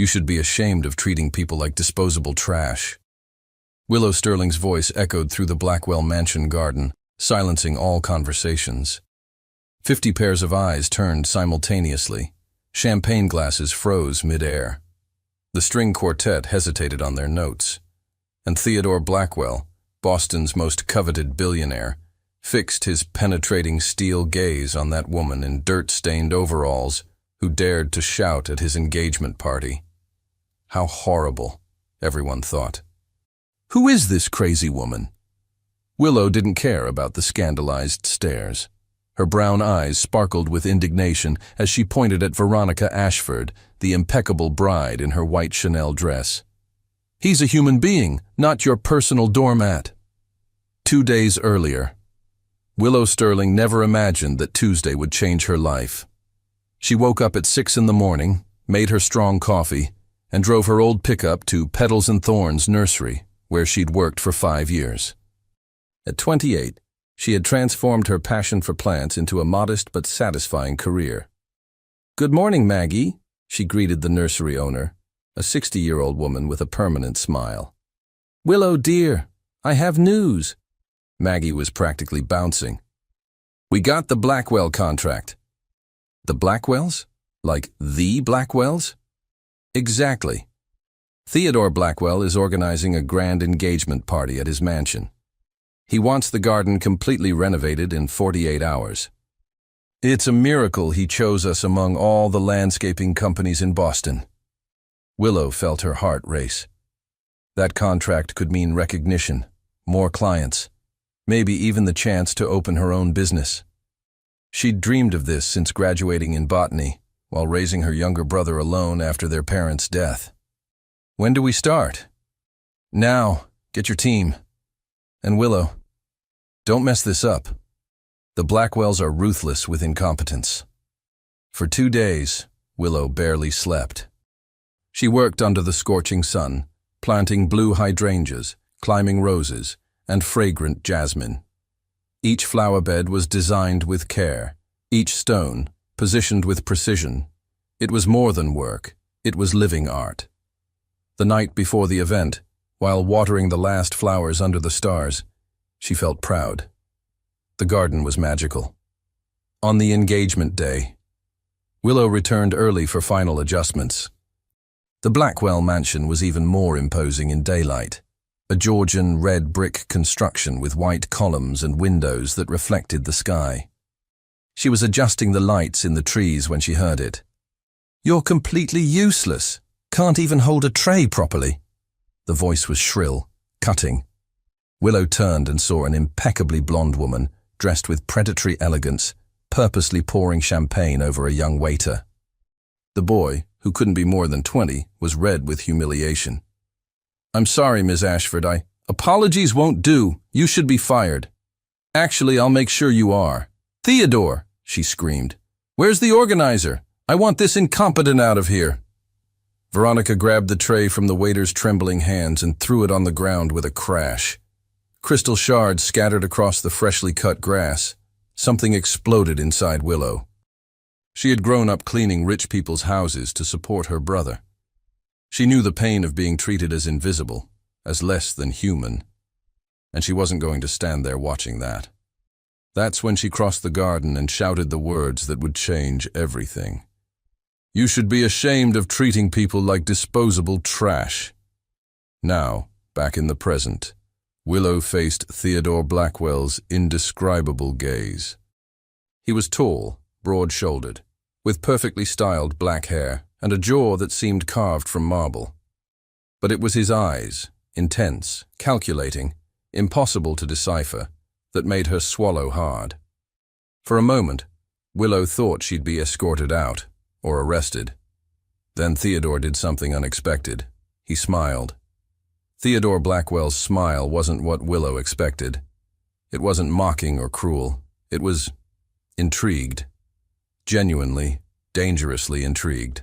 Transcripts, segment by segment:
You should be ashamed of treating people like disposable trash. Willow Sterling's voice echoed through the Blackwell Mansion garden, silencing all conversations. 50 pairs of eyes turned simultaneously. Champagne glasses froze mid-air. The string quartet hesitated on their notes. And Theodore Blackwell, Boston's most coveted billionaire, fixed his penetrating steel gaze on that woman in dirt-stained overalls who dared to shout at his engagement party. How horrible, everyone thought. Who is this crazy woman? Willow didn't care about the scandalized stares. Her brown eyes sparkled with indignation as she pointed at Veronica Ashford, the impeccable bride in her white Chanel dress. He's a human being, not your personal doormat. 2 days earlier, Willow Sterling never imagined that Tuesday would change her life. She woke up at 6 in the morning, made her strong coffee, and drove her old pickup to Petals and Thorns nursery, where she'd worked for 5 years. At 28, she had transformed her passion for plants into a modest but satisfying career. "Good morning, Maggie," she greeted the nursery owner, a 60-year-old woman with a permanent smile. "Willow, dear, I have news." Maggie was practically bouncing. "We got the Blackwell contract." "The Blackwells? Like the Blackwells?" "Exactly. Theodore Blackwell is organizing a grand engagement party at his mansion. He wants the garden completely renovated in 48 hours. It's a miracle he chose us among all the landscaping companies in Boston." Willow felt her heart race. That contract could mean recognition, more clients, maybe even the chance to open her own business. She'd dreamed of this since graduating in botany, while raising her younger brother alone after their parents' death. "When do we start?" "Now. Get your team. And Willow, don't mess this up. The Blackwells are ruthless with incompetence." For 2 days, Willow barely slept. She worked under the scorching sun, planting blue hydrangeas, climbing roses, and fragrant jasmine. Each flower bed was designed with care, each stone positioned with precision. It was more than work, it was living art. The night before the event, while watering the last flowers under the stars, she felt proud. The garden was magical. On the engagement day, Willow returned early for final adjustments. The Blackwell mansion was even more imposing in daylight, a Georgian red brick construction with white columns and windows that reflected the sky. She was adjusting the lights in the trees when she heard it. "You're completely useless. Can't even hold a tray properly." The voice was shrill, cutting. Willow turned and saw an impeccably blonde woman, dressed with predatory elegance, purposely pouring champagne over a young waiter. The boy, who couldn't be more than 20, was red with humiliation. "I'm sorry, Ms. Ashford, apologies won't do. You should be fired." "Actually, I'll make sure you are." "Theodore," she screamed. "Where's the organizer? I want this incompetent out of here." Veronica grabbed the tray from the waiter's trembling hands and threw it on the ground with a crash. Crystal shards scattered across the freshly cut grass. Something exploded inside Willow. She had grown up cleaning rich people's houses to support her brother. She knew the pain of being treated as invisible, as less than human, and she wasn't going to stand there watching that. That's when she crossed the garden and shouted the words that would change everything. "You should be ashamed of treating people like disposable trash." Now, back in the present, Willow faced Theodore Blackwell's indescribable gaze. He was tall, broad-shouldered, with perfectly styled black hair and a jaw that seemed carved from marble. But it was his eyes, intense, calculating, impossible to decipher, that made her swallow hard. For a moment, Willow thought she'd be escorted out, or arrested. Then Theodore did something unexpected. He smiled. Theodore Blackwell's smile wasn't what Willow expected. It wasn't mocking or cruel. It was intrigued. Genuinely, dangerously intrigued.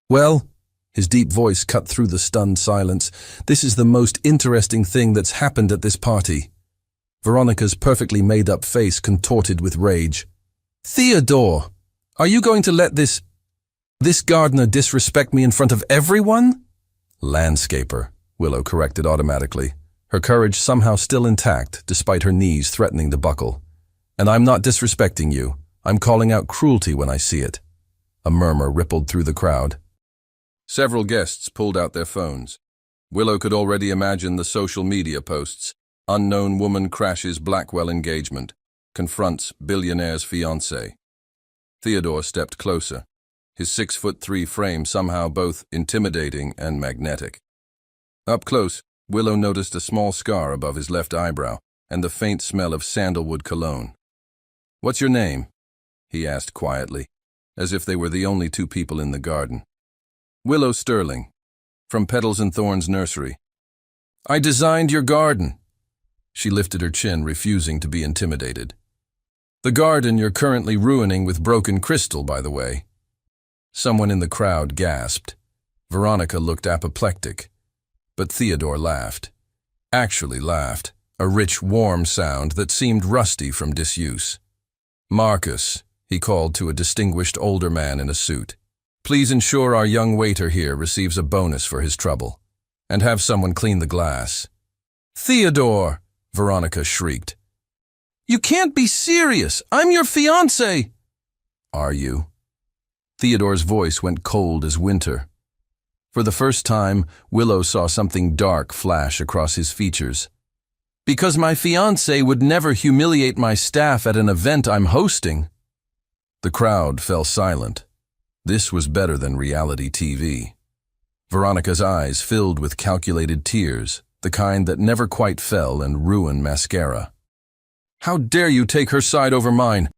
"Well," his deep voice cut through the stunned silence, "this is the most interesting thing that's happened at this party." Veronica's perfectly made-up face contorted with rage. "Theodore! Are you going to let this This gardener disrespect me in front of everyone? Landscaper, Willow corrected automatically, her courage somehow still intact despite her knees threatening to buckle. And I'm not disrespecting you. I'm calling out cruelty when I see it. A murmur rippled through the crowd. Several guests pulled out their phones. Willow could already imagine the social media posts. Unknown woman crashes Blackwell engagement. Confronts billionaire's fiancé. Theodore stepped closer, his 6'3" frame somehow both intimidating and magnetic. Up close, Willow noticed a small scar above his left eyebrow and the faint smell of sandalwood cologne. "What's your name?" he asked quietly, as if they were the only two people in the garden. "Willow Sterling, from Petals and Thorns Nursery." "I designed your garden." She lifted her chin, refusing to be intimidated. "The garden you're currently ruining with broken crystal, by the way." Someone in the crowd gasped. Veronica looked apoplectic, but Theodore laughed. Actually laughed, a rich, warm sound that seemed rusty from disuse. "Marcus," he called to a distinguished older man in a suit, "please ensure our young waiter here receives a bonus for his trouble. And have someone clean the glass." "Theodore!" Veronica shrieked. "You can't be serious! I'm your fiancé!" "Are you?" Theodore's voice went cold as winter. For the first time, Willow saw something dark flash across his features. "Because my fiancé would never humiliate my staff at an event I'm hosting." The crowd fell silent. This was better than reality TV. Veronica's eyes filled with calculated tears, the kind that never quite fell and ruined mascara. "How dare you take her side over mine?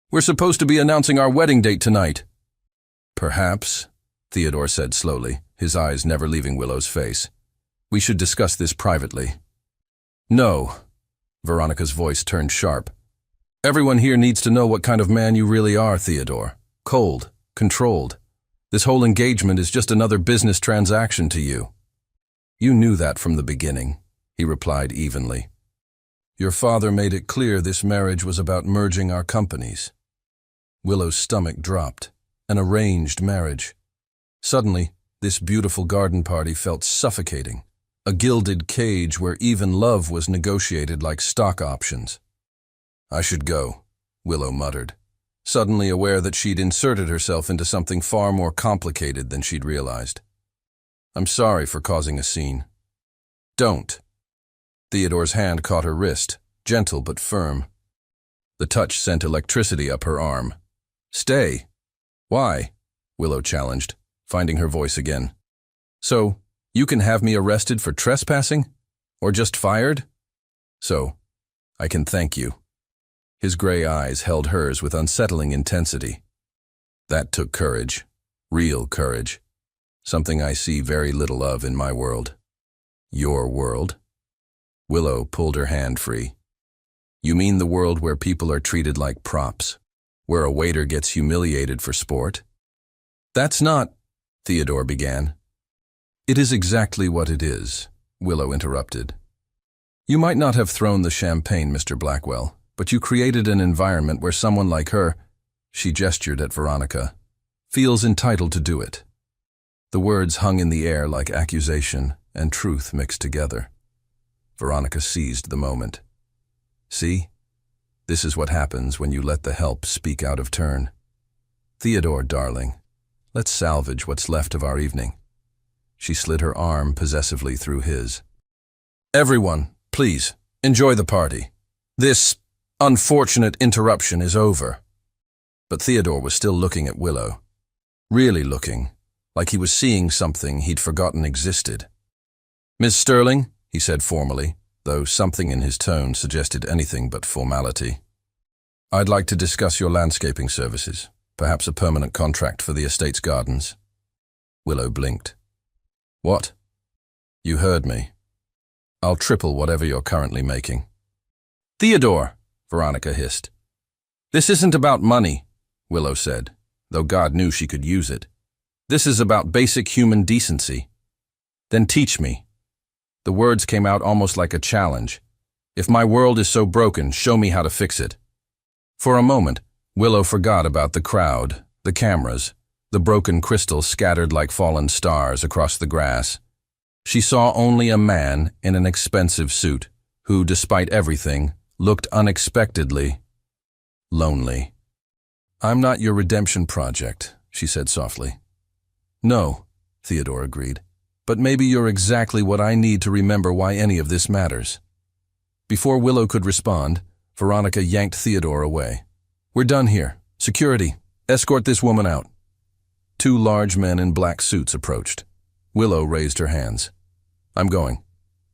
We're supposed to be announcing our wedding date tonight." "Perhaps," Theodore said slowly, his eyes never leaving Willow's face. "We should discuss this privately." "No." Veronica's voice turned sharp. "Everyone here needs to know what kind of man you really are, Theodore. Cold, controlled. This whole engagement is just another business transaction to you." "You knew that from the beginning," he replied evenly. "Your father made it clear this marriage was about merging our companies." Willow's stomach dropped. An arranged marriage. Suddenly, this beautiful garden party felt suffocating, a gilded cage where even love was negotiated like stock options. "I should go," Willow muttered, suddenly aware that she'd inserted herself into something far more complicated than she'd realized. "I'm sorry for causing a scene." "Don't." Theodore's hand caught her wrist, gentle but firm. The touch sent electricity up her arm. "Stay." "Why?" Willow challenged, finding her voice again. "So, you can have me arrested for trespassing? Or just fired?" "So, I can thank you." His gray eyes held hers with unsettling intensity. "That took courage. Real courage. Something I see very little of in my world." "Your world?" Willow pulled her hand free. "You mean the world where people are treated like props? Where a waiter gets humiliated for sport?" "That's not," Theodore began. "It is exactly what it is," Willow interrupted. "You might not have thrown the champagne, Mr. Blackwell, but you created an environment where someone like her," she gestured at Veronica, "feels entitled to do it." The words hung in the air like accusation and truth mixed together. Veronica seized the moment. "See? This is what happens when you let the help speak out of turn. Theodore, darling, let's salvage what's left of our evening." She slid her arm possessively through his. "Everyone, please, enjoy the party. This unfortunate interruption is over." But Theodore was still looking at Willow. Really looking, like he was seeing something he'd forgotten existed. "Miss Sterling," he said formally, though something in his tone suggested anything but formality, "I'd like to discuss your landscaping services, perhaps a permanent contract for the estate's gardens." Willow blinked. "What?" "You heard me. I'll triple whatever you're currently making." "Theodore," Veronica hissed. "This isn't about money," Willow said, though God knew she could use it. "This is about basic human decency." "Then teach me." The words came out almost like a challenge. "If my world is so broken, show me how to fix it." For a moment, Willow forgot about the crowd, the cameras, the broken crystal scattered like fallen stars across the grass. She saw only a man in an expensive suit who, despite everything, looked unexpectedly lonely. "I'm not your redemption project," she said softly. "No," Theodore agreed, "but maybe you're exactly what I need to remember why any of this matters." Before Willow could respond, Veronica yanked Theodore away. "We're done here. Security, escort this woman out." Two large men in black suits approached. Willow raised her hands. "I'm going.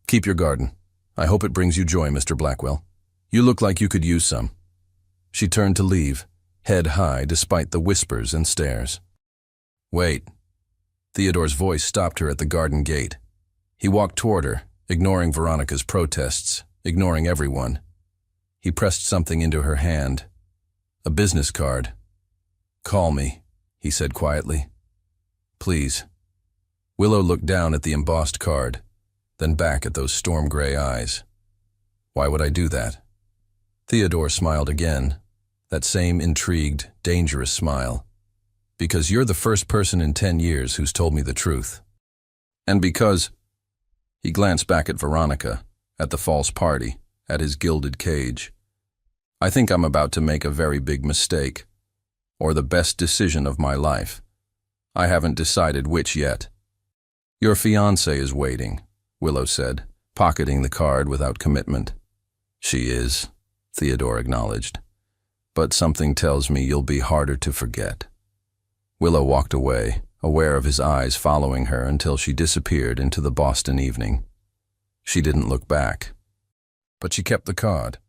Keep your garden. I hope it brings you joy, Mr. Blackwell. You look like you could use some." She turned to leave, head high despite the whispers and stares. "Wait." Theodore's voice stopped her at the garden gate. He walked toward her, ignoring Veronica's protests, ignoring everyone. He pressed something into her hand. A business card. "Call me," he said quietly. "Please." Willow looked down at the embossed card, then back at those storm-gray eyes. "Why would I do that?" Theodore smiled again, that same intrigued, dangerous smile. "Because you're the first person in 10 years who's told me the truth. And because—" He glanced back at Veronica, at the false party, at his gilded cage. "I think I'm about to make a very big mistake, or the best decision of my life. I haven't decided which yet." "Your fiancée is waiting," Willow said, pocketing the card without commitment. "She is," Theodore acknowledged. "But something tells me you'll be harder to forget." Willow walked away, aware of his eyes following her until she disappeared into the Boston evening. She didn't look back. But she kept the card.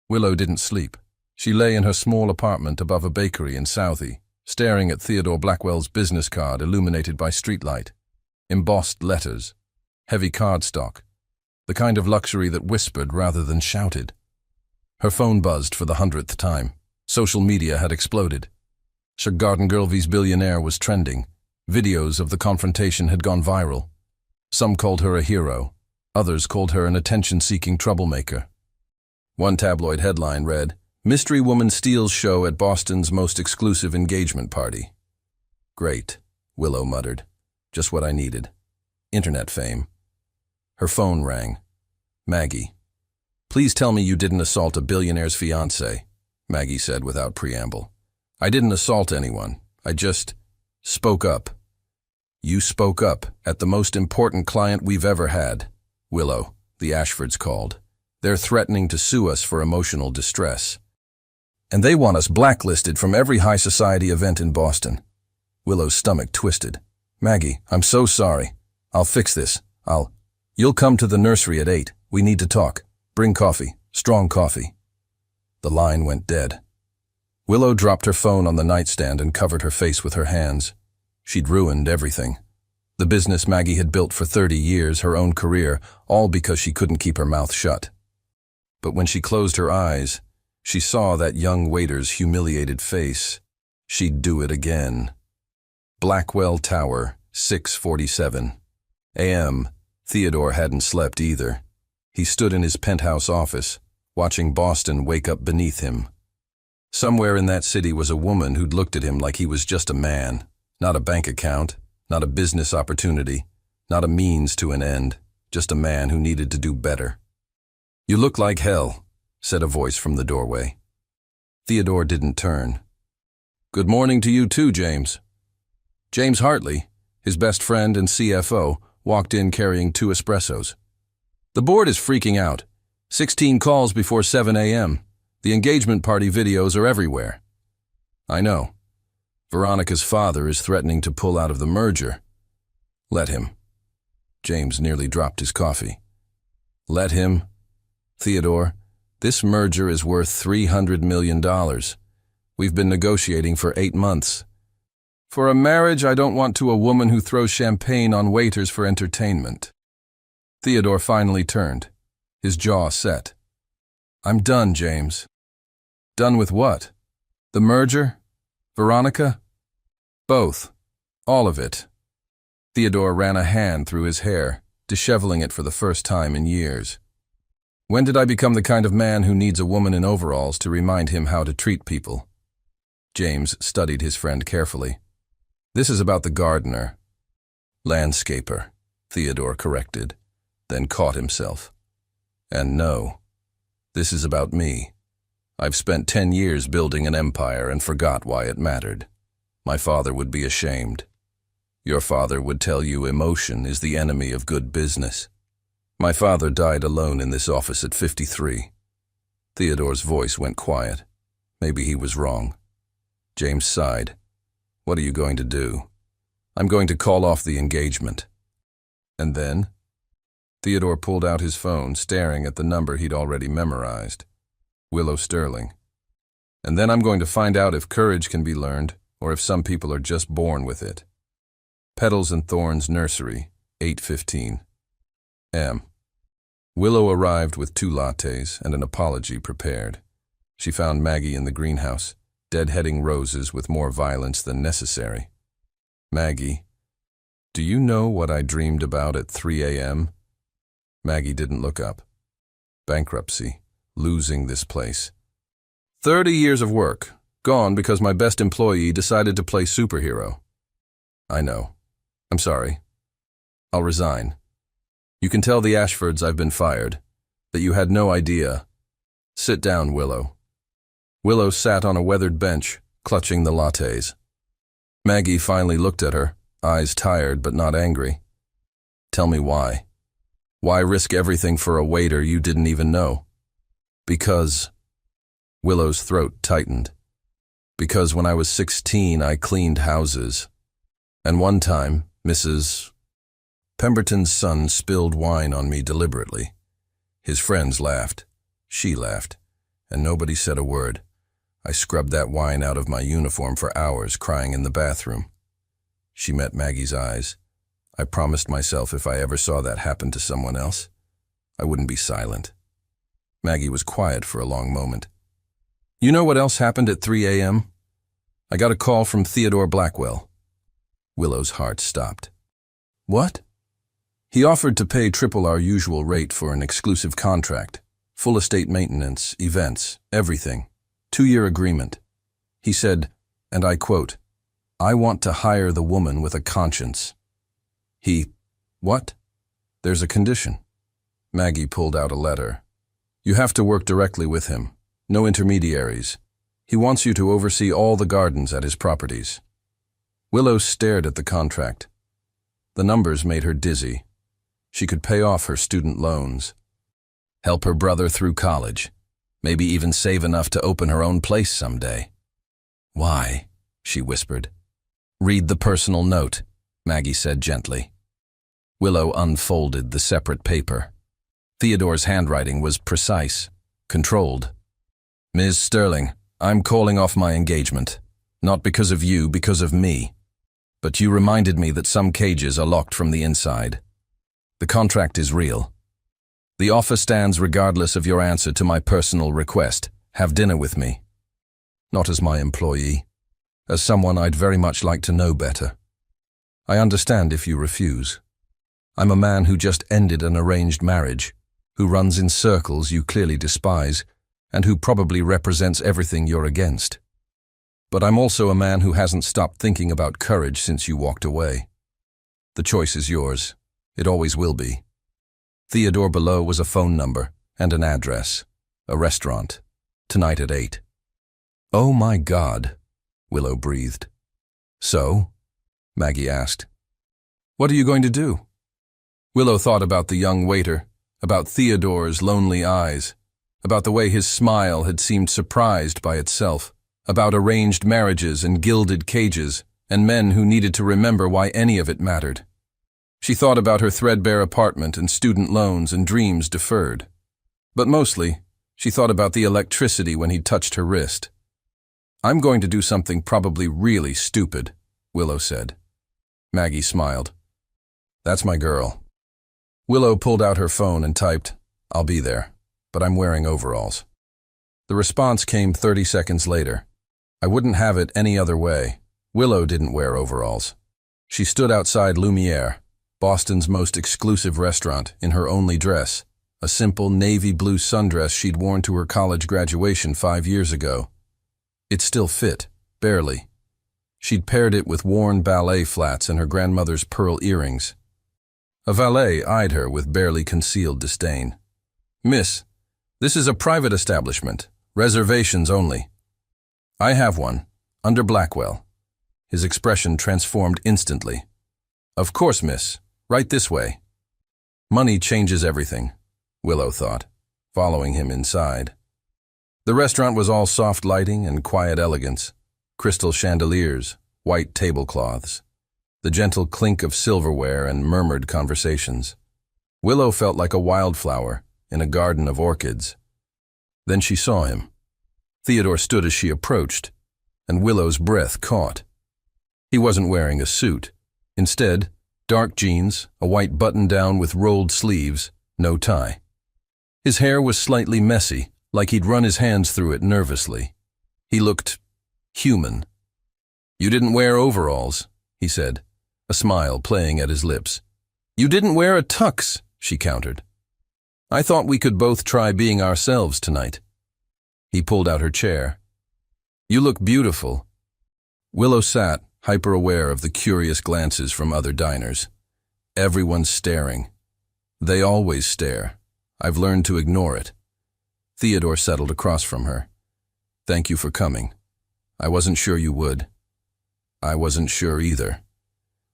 Willow didn't sleep. She lay in her small apartment above a bakery in Southie, staring at Theodore Blackwell's business card illuminated by streetlight. Embossed letters, heavy cardstock, the kind of luxury that whispered rather than shouted. Her phone buzzed for the 100th time. Social media had exploded. Garden Girl vs. Billionaire was trending. Videos of the confrontation had gone viral. Some called her a hero. Others called her an attention-seeking troublemaker. One tabloid headline read, "Mystery Woman Steals Show at Boston's Most Exclusive Engagement Party." "Great," Willow muttered. "Just what I needed. Internet fame." Her phone rang. "Maggie." "Please tell me you didn't assault a billionaire's fiancé," Maggie said without preamble. "I didn't assault anyone. I just spoke up." "You spoke up at the most important client we've ever had." "Willow," the Ashfords called. "They're threatening to sue us for emotional distress. And they want us blacklisted from every high society event in Boston." Willow's stomach twisted. "Maggie, I'm so sorry. I'll fix this. You'll come to the nursery at 8. We need to talk. Bring coffee. Strong coffee." The line went dead. Willow dropped her phone on the nightstand and covered her face with her hands. She'd ruined everything. The business Maggie had built for 30 years, her own career, all because she couldn't keep her mouth shut. But when she closed her eyes, she saw that young waiter's humiliated face. She'd do it again. Blackwell Tower, 6:47 a.m. Theodore hadn't slept either. He stood in his penthouse office, watching Boston wake up beneath him. Somewhere in that city was a woman who'd looked at him like he was just a man, not a bank account, not a business opportunity, not a means to an end, just a man who needed to do better. "You look like hell," said a voice from the doorway. Theodore didn't turn. "Good morning to you too, James." James Hartley, his best friend and CFO, walked in carrying 2 espressos. "The board is freaking out. 16 calls before 7 a.m. The engagement party videos are everywhere." "I know. Veronica's father is threatening to pull out of the merger." "Let him." James nearly dropped his coffee. "Let him? Theodore, this merger is worth $300 million. We've been negotiating for 8 months. For a marriage I don't want to a woman who throws champagne on waiters for entertainment." Theodore finally turned, his jaw set. "I'm done, James." "Done with what? The merger? Veronica?" "Both. All of it." Theodore ran a hand through his hair, disheveling it for the first time in years. "When did I become the kind of man who needs a woman in overalls to remind him how to treat people?" James studied his friend carefully. This is about the gardener. Landscaper, Theodore corrected, then caught himself. And no, this is about me. I've spent 10 years building an empire and forgot why it mattered. My father would be ashamed. Your father would tell you emotion is the enemy of good business. My father died alone in this office at 53. Theodore's voice went quiet. Maybe he was wrong. James sighed. What are you going to do? I'm going to call off the engagement. And then? Theodore pulled out his phone, staring at the number he'd already memorized. Willow Sterling. And then I'm going to find out if courage can be learned, or if some people are just born with it. Petals and Thorns Nursery, 8:15 a.m. Willow arrived with 2 lattes and an apology prepared. She found Maggie in the greenhouse, deadheading roses with more violence than necessary. Maggie, do you know what I dreamed about at 3 a.m.? Maggie didn't look up. Bankruptcy, losing this place. 30 years of work, gone because my best employee decided to play superhero. I know. I'm sorry. I'll resign. You can tell the Ashfords I've been fired, that you had no idea. Sit down, Willow. Willow sat on a weathered bench, clutching the lattes. Maggie finally looked at her, eyes tired but not angry. Tell me why. Why risk everything for a waiter you didn't even know? Because... Willow's throat tightened. Because when I was 16, I cleaned houses. And one time, Mrs. Pemberton's son spilled wine on me deliberately. His friends laughed. She laughed. And nobody said a word. I scrubbed that wine out of my uniform for hours, crying in the bathroom. She met Maggie's eyes. I promised myself if I ever saw that happen to someone else, I wouldn't be silent. Maggie was quiet for a long moment. You know what else happened at 3 a.m.? I got a call from Theodore Blackwell. Willow's heart stopped. What? He offered to pay triple our usual rate for an exclusive contract. Full estate maintenance, events, everything. 2-year agreement. He said, and I quote, I want to hire the woman with a conscience. What? There's a condition. Maggie pulled out a letter. You have to work directly with him. No intermediaries. He wants you to oversee all the gardens at his properties. Willow stared at the contract. The numbers made her dizzy. She could pay off her student loans. Help her brother through college. Maybe even save enough to open her own place someday. Why? She whispered. Read the personal note, Maggie said gently. Willow unfolded the separate paper. Theodore's handwriting was precise, controlled. Ms. Sterling, I'm calling off my engagement. Not because of you, because of me. But you reminded me that some cages are locked from the inside. The contract is real. The offer stands regardless of your answer to my personal request. Have dinner with me. Not as my employee. As someone I'd very much like to know better. I understand if you refuse. I'm a man who just ended an arranged marriage, who runs in circles you clearly despise, and who probably represents everything you're against. But I'm also a man who hasn't stopped thinking about courage since you walked away. The choice is yours. It always will be. Theodore below was a phone number and an address, a restaurant, tonight at 8. Oh my God, Willow breathed. So? Maggie asked. What are you going to do? Willow thought about the young waiter, about Theodore's lonely eyes, about the way his smile had seemed surprised by itself, about arranged marriages and gilded cages, and men who needed to remember why any of it mattered. She thought about her threadbare apartment and student loans and dreams deferred. But mostly, she thought about the electricity when he touched her wrist. I'm going to do something probably really stupid, Willow said. Maggie smiled. That's my girl. Willow pulled out her phone and typed, I'll be there, but I'm wearing overalls. The response came 30 seconds later. I wouldn't have it any other way. Willow didn't wear overalls. She stood outside Lumiere, Boston's most exclusive restaurant, in her only dress, a simple navy blue sundress she'd worn to her college graduation 5 years ago. It still fit, barely. She'd paired it with worn ballet flats and her grandmother's pearl earrings. A valet eyed her with barely concealed disdain. "Miss, this is a private establishment. Reservations only." "I have one, under Blackwell." His expression transformed instantly. "Of course, miss. Right this way." Money changes everything, Willow thought, following him inside. The restaurant was all soft lighting and quiet elegance, crystal chandeliers, white tablecloths, the gentle clink of silverware and murmured conversations. Willow felt like a wildflower in a garden of orchids. Then she saw him. Theodore stood as she approached, and Willow's breath caught. He wasn't wearing a suit. Instead, dark jeans, a white button-down with rolled sleeves, no tie. His hair was slightly messy, like he'd run his hands through it nervously. He looked human. "You didn't wear overalls," he said, a smile playing at his lips. "You didn't wear a tux," she countered. "I thought we could both try being ourselves tonight." He pulled out her chair. "You look beautiful." Willow sat, hyper-aware of the curious glances from other diners. Everyone's staring. They always stare. I've learned to ignore it. Theodore settled across from her. "Thank you for coming. I wasn't sure you would." "I wasn't sure either."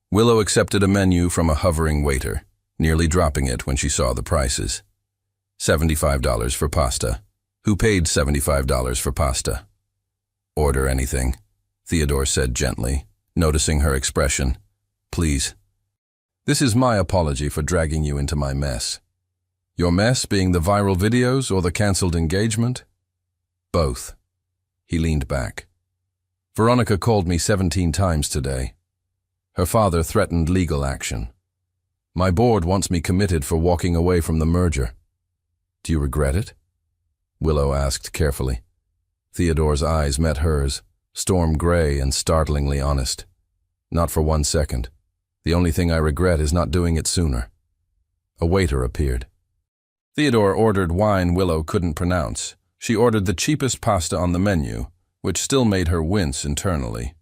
Willow accepted a menu from a hovering waiter, nearly dropping it when she saw the prices. $75 for pasta. Who paid $75 for pasta? "Order anything," Theodore said gently, noticing her expression. "Please." "This is my apology for dragging you into my mess." "Your mess being the viral videos or the cancelled engagement?" "Both." He leaned back. "Veronica called me 17 times today. Her father threatened legal action. My board wants me committed for walking away from the merger." "Do you regret it?" Willow asked carefully. Theodore's eyes met hers, storm gray and startlingly honest. "Not for 1 second. The only thing I regret is not doing it sooner." A waiter appeared. Theodore ordered wine Willow couldn't pronounce. She ordered the cheapest pasta on the menu, which still made her wince internally.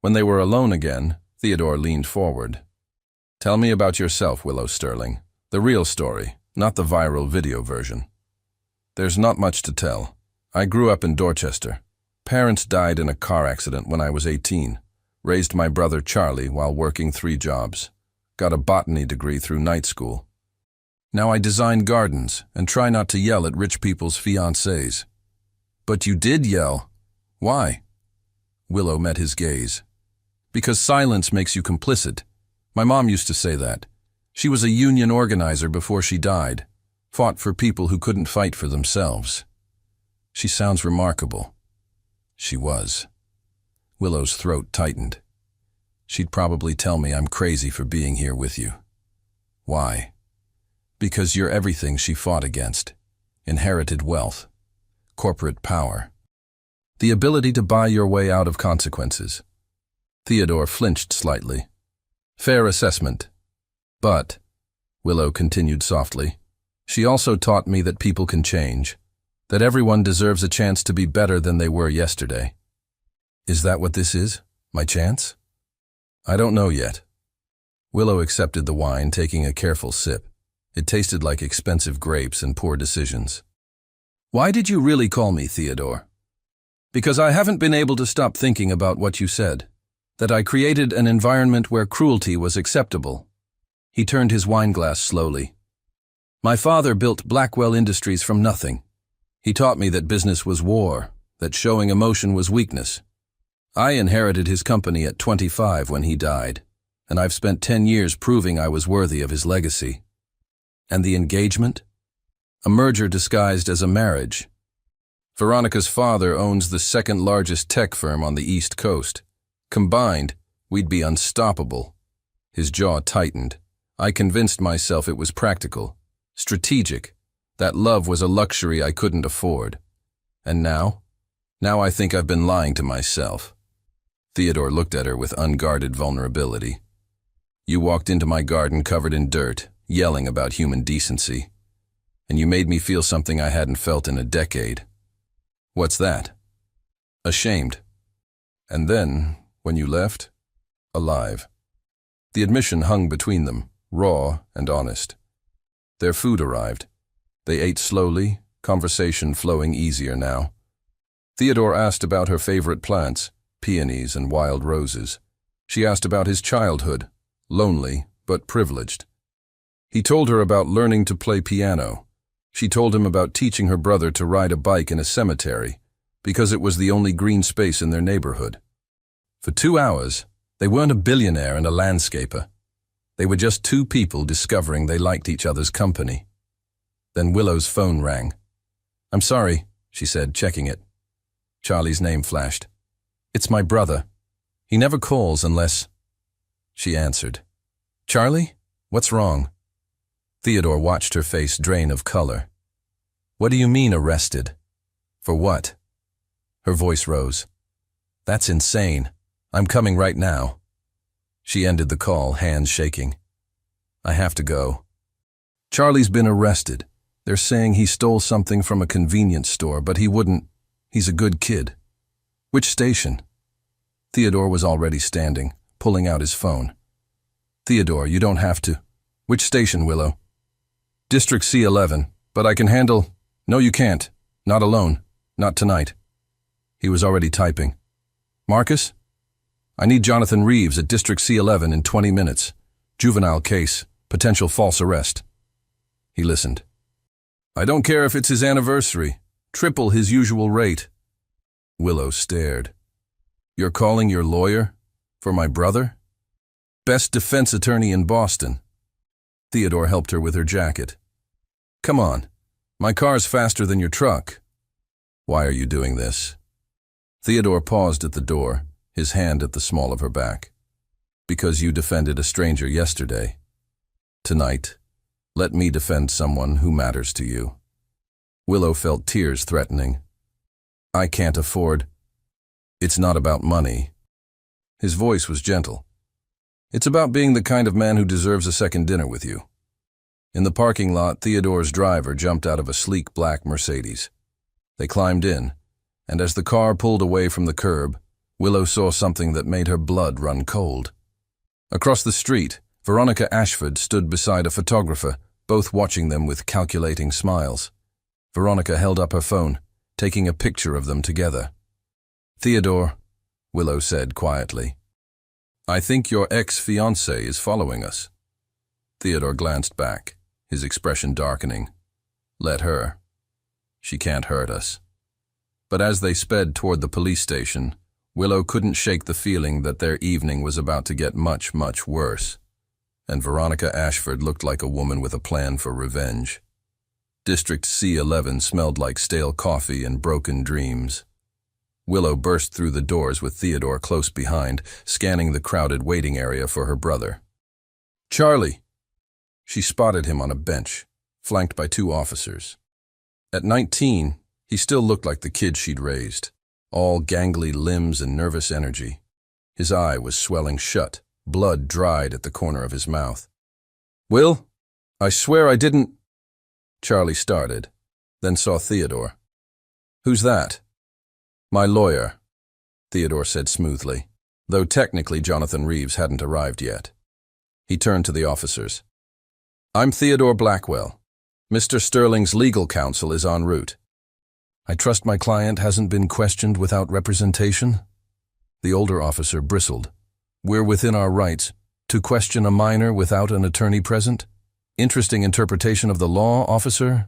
When they were alone again, Theodore leaned forward. "Tell me about yourself, Willow Sterling. The real story, not the viral video version." "There's not much to tell. I grew up in Dorchester. Parents died in a car accident when I was 18. Raised my brother Charlie while working 3 jobs. Got a botany degree through night school. Now I design gardens and try not to yell at rich people's fiancés." "But you did yell. Why?" Willow met his gaze. "Because silence makes you complicit. My mom used to say that. She was a union organizer before she died. Fought for people who couldn't fight for themselves." "She sounds remarkable." She was. Willow's throat tightened. "She'd probably tell me I'm crazy for being here with you." "Why?" "Because you're everything she fought against. Inherited wealth. Corporate power. The ability to buy your way out of consequences." Theodore flinched slightly. "Fair assessment. But," Willow continued softly, "she also taught me that people can change, that everyone deserves a chance to be better than they were yesterday." "Is that what this is? My chance?" "I don't know yet." Willow accepted the wine, taking a careful sip. It tasted like expensive grapes and poor decisions. "Why did you really call me, Theodore?" "Because I haven't been able to stop thinking about what you said. That I created an environment where cruelty was acceptable." He turned his wineglass slowly. "My father built Blackwell Industries from nothing. He taught me that business was war, that showing emotion was weakness. I inherited his company at 25 when he died, and I've spent 10 years proving I was worthy of his legacy." "And the engagement?" "A merger disguised as a marriage. Veronica's father owns the second largest tech firm on the East Coast. Combined, we'd be unstoppable." His jaw tightened. "I convinced myself it was practical, strategic, that love was a luxury I couldn't afford. And now? Now I think I've been lying to myself." Theodore looked at her with unguarded vulnerability. "You walked into my garden covered in dirt, yelling about human decency. And you made me feel something I hadn't felt in a decade." "What's that?" "Ashamed. And then, When you left? Alive. The admission hung between them, raw and honest. Their food arrived. They ate slowly, conversation flowing easier now. Theodore asked about her favorite plants, peonies and wild roses. She asked about his childhood, lonely but privileged. He told her about learning to play piano. She told him about teaching her brother to ride a bike in a cemetery, because it was the only green space in their neighborhood. For 2 hours, they weren't a billionaire and a landscaper. They were just two people discovering they liked each other's company. Then Willow's phone rang. "I'm sorry," she said, checking it. Charlie's name flashed. "It's my brother. He never calls unless—" She answered. "Charlie? What's wrong?" Theodore watched her face drain of color. "What do you mean arrested? For what?" Her voice rose. "That's insane. I'm coming right now." She ended the call, hands shaking. "I have to go." "Charlie's been arrested. They're saying he stole something from a convenience store, but he wouldn't. He's a good kid." "Which station?" Theodore was already standing, pulling out his phone. "Theodore, you don't have to." "Which station, Willow?" "District C11, but I can handle—" "No, you can't. Not alone. Not tonight." He was already typing. "Marcus? I need Jonathan Reeves at District C11 in 20 minutes. Juvenile case, potential false arrest." He listened. "I don't care if it's his anniversary. Triple his usual rate." Willow stared. "You're calling your lawyer? For my brother? Best defense attorney in Boston." Theodore helped her with her jacket. "Come on. My car's faster than your truck." "Why are you doing this?" Theodore paused at the door, his hand at the small of her back. "Because you defended a stranger yesterday. Tonight, let me defend someone who matters to you." Willow felt tears threatening. "I can't afford—" "It's not about money." His voice was gentle. "It's about being the kind of man who deserves a second dinner with you." In the parking lot, Theodore's driver jumped out of a sleek black Mercedes. They climbed in, and as the car pulled away from the curb, Willow saw something that made her blood run cold. Across the street, Veronica Ashford stood beside a photographer, both watching them with calculating smiles. Veronica held up her phone, taking a picture of them together. "Theodore," Willow said quietly, "I think your ex-fiancé is following us." Theodore glanced back, his expression darkening. "Let her. She can't hurt us." But as they sped toward the police station, Willow couldn't shake the feeling that their evening was about to get much, much worse. And Veronica Ashford looked like a woman with a plan for revenge. District C11 smelled like stale coffee and broken dreams. Willow burst through the doors with Theodore close behind, scanning the crowded waiting area for her brother. "Charlie!" She spotted him on a bench, flanked by 2 officers. At 19, he still looked like the kid she'd raised, all gangly limbs and nervous energy. His eye was swelling shut, blood dried at the corner of his mouth. "Will, I swear I didn't—" Charlie started, then saw Theodore. "Who's that?" "My lawyer," Theodore said smoothly, though technically Jonathan Reeves hadn't arrived yet. He turned to the officers. "I'm Theodore Blackwell. Mr. Sterling's legal counsel is en route." "I trust my client hasn't been questioned without representation?" The older officer bristled. "We're within our rights to question a minor without an attorney present? Interesting interpretation of the law, officer?"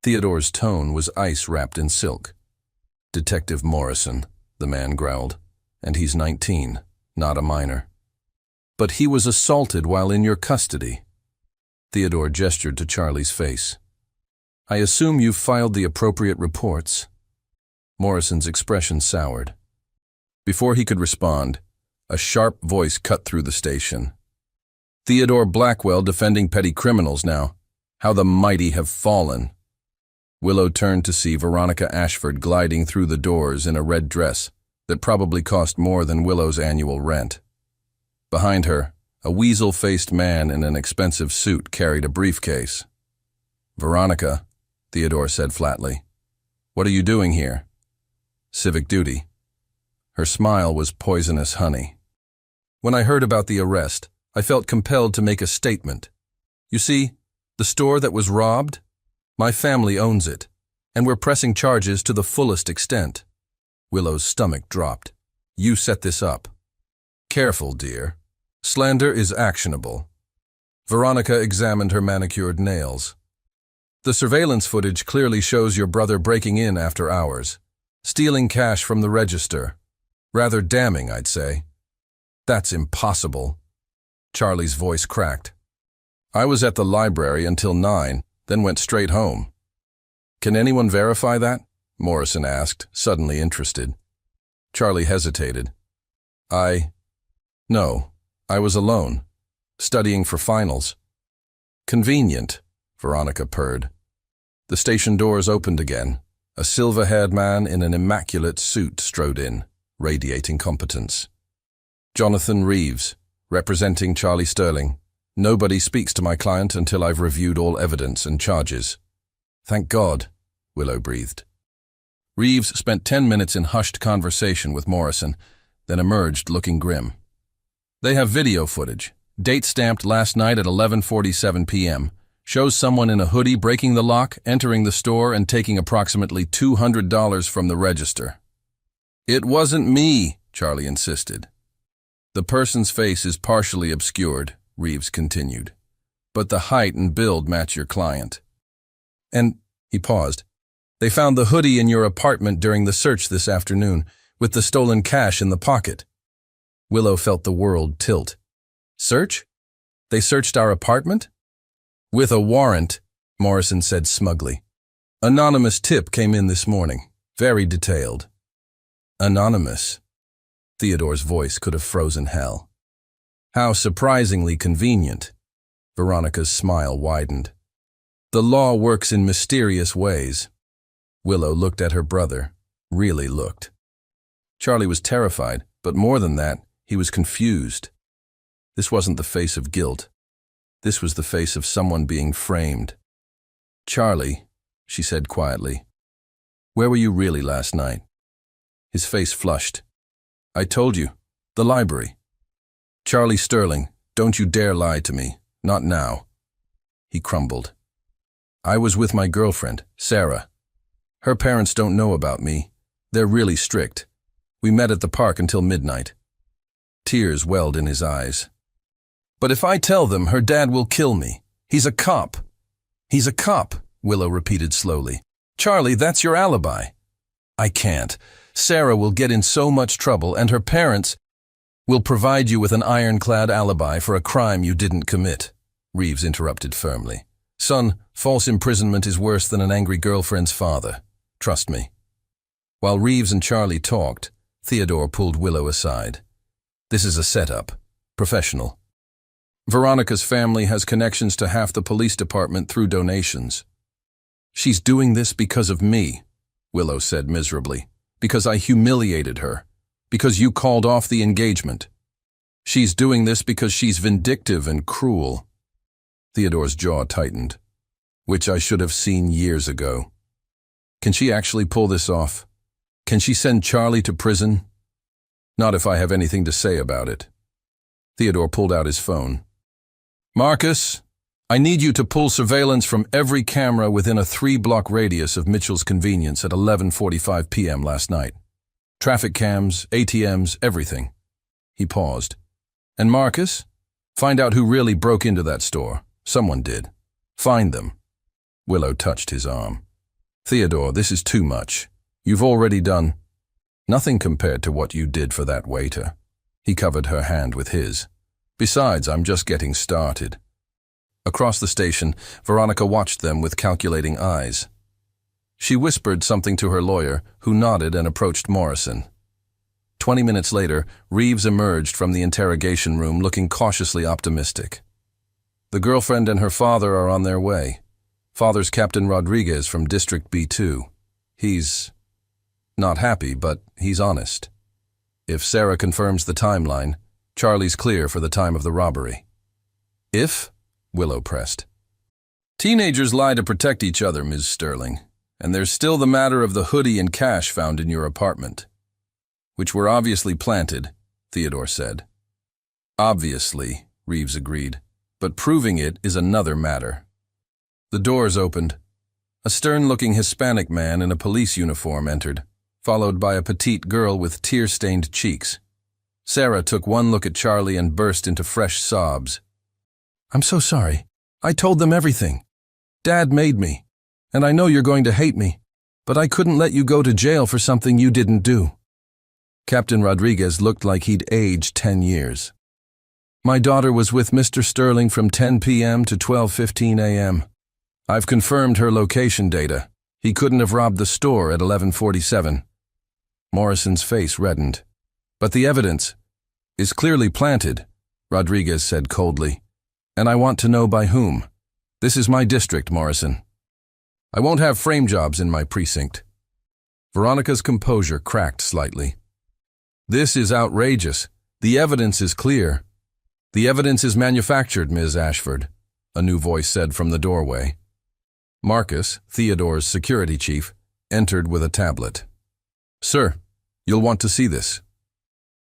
Theodore's tone was ice wrapped in silk. "Detective Morrison," the man growled, "and he's 19, not a minor." "But he was assaulted while in your custody." Theodore gestured to Charlie's face. "I assume you've filed the appropriate reports." Morrison's expression soured. Before he could respond, a sharp voice cut through the station. "Theodore Blackwell defending petty criminals now. How the mighty have fallen." Willow turned to see Veronica Ashford gliding through the doors in a red dress that probably cost more than Willow's annual rent. Behind her, a weasel-faced man in an expensive suit carried a briefcase. "Veronica," Theodore said flatly, "what are you doing here?" "Civic duty." Her smile was poisonous honey. When I heard about the arrest, I felt compelled to make a statement. You see, the store that was robbed? My family owns it, and we're pressing charges to the fullest extent. Willow's stomach dropped. You set this up. Careful, dear. Slander is actionable. Veronica examined her manicured nails. The surveillance footage clearly shows your brother breaking in after hours, stealing cash from the register. Rather damning, I'd say. That's impossible. Charlie's voice cracked. I was at the library until 9, then went straight home. Can anyone verify that? Morrison asked, suddenly interested. Charlie hesitated. No, I was alone, studying for finals. Convenient, Veronica purred. The station doors opened again. A silver-haired man in an immaculate suit strode in, radiating competence. Jonathan Reeves, representing Charlie Sterling. Nobody speaks to my client until I've reviewed all evidence and charges. Thank God, Willow breathed. Reeves spent 10 minutes in hushed conversation with Morrison, then emerged looking grim. They have video footage, date stamped last night at 11:47 p.m., shows someone in a hoodie breaking the lock, entering the store, and taking approximately $200 from the register. It wasn't me, Charlie insisted. The person's face is partially obscured, Reeves continued, but the height and build match your client. And, he paused, they found the hoodie in your apartment during the search this afternoon, with the stolen cash in the pocket. Willow felt the world tilt. Search? They searched our apartment? With a warrant, Morrison said smugly. Anonymous tip came in this morning, very detailed. Anonymous. Theodore's voice could have frozen hell. How surprisingly convenient. Veronica's smile widened. The law works in mysterious ways. Willow looked at her brother, really looked. Charlie was terrified, but more than that, he was confused. This wasn't the face of guilt. This was the face of someone being framed. Charlie, she said quietly, where were you really last night? His face flushed. I told you, the library. Charlie Sterling, don't you dare lie to me, not now. He crumbled. I was with my girlfriend, Sarah. Her parents don't know about me. They're really strict. We met at the park until midnight. Tears welled in his eyes. But if I tell them, her dad will kill me. He's a cop. He's a cop, Willow repeated slowly. Charlie, that's your alibi. I can't. Sarah will get in so much trouble, and her parents will provide you with an ironclad alibi for a crime you didn't commit, Reeves interrupted firmly. Son, false imprisonment is worse than an angry girlfriend's father. Trust me. While Reeves and Charlie talked, Theodore pulled Willow aside. This is a setup. Professional. Veronica's family has connections to half the police department through donations. She's doing this because of me, Willow said miserably. Because I humiliated her. Because you called off the engagement. She's doing this because she's vindictive and cruel. Theodore's jaw tightened. Which I should have seen years ago. Can she actually pull this off? Can she send Charlie to prison? Not if I have anything to say about it. Theodore pulled out his phone. Marcus, I need you to pull surveillance from every camera within a 3-block radius of Mitchell's Convenience at 11:45 p.m. last night. Traffic cams, ATMs, everything. He paused. And Marcus, find out who really broke into that store. Someone did. Find them. Willow touched his arm. Theodore, this is too much. You've already done nothing compared to what you did for that waiter. He covered her hand with his. Besides, I'm just getting started. Across the station, Veronica watched them with calculating eyes. She whispered something to her lawyer, who nodded and approached Morrison. 20 minutes later, Reeves emerged from the interrogation room looking cautiously optimistic. The girlfriend and her father are on their way. Father's Captain Rodriguez from District B2. He's not happy, but he's honest. If Sarah confirms the timeline, Charlie's clear for the time of the robbery. If? Willow pressed. Teenagers lie to protect each other, Ms. Sterling. And there's still the matter of the hoodie and cash found in your apartment. which were obviously planted, Theodore said. Obviously, Reeves agreed, but proving it is another matter. The doors opened. A stern-looking Hispanic man in a police uniform entered, followed by a petite girl with tear-stained cheeks. Sarah took one look at Charlie and burst into fresh sobs. "I'm so sorry. I told them everything. Dad made me, and I know you're going to hate me, but I couldn't let you go to jail for something you didn't do." Captain Rodriguez looked like he'd aged 10 years. "My daughter was with Mr. Sterling from 10 p.m. to 12:15 a.m. I've confirmed her location data. He couldn't have robbed the store at 11:47. Morrison's face reddened. "But the evidence is clearly planted," Rodriguez said coldly. "And I want to know by whom. This is my district, Morrison. I won't have frame jobs in my precinct." Veronica's composure cracked slightly. "This is outrageous. The evidence is clear." "The evidence is manufactured, Ms. Ashford," a new voice said from the doorway. Marcus, Theodore's security chief, entered with a tablet. "Sir, you'll want to see this."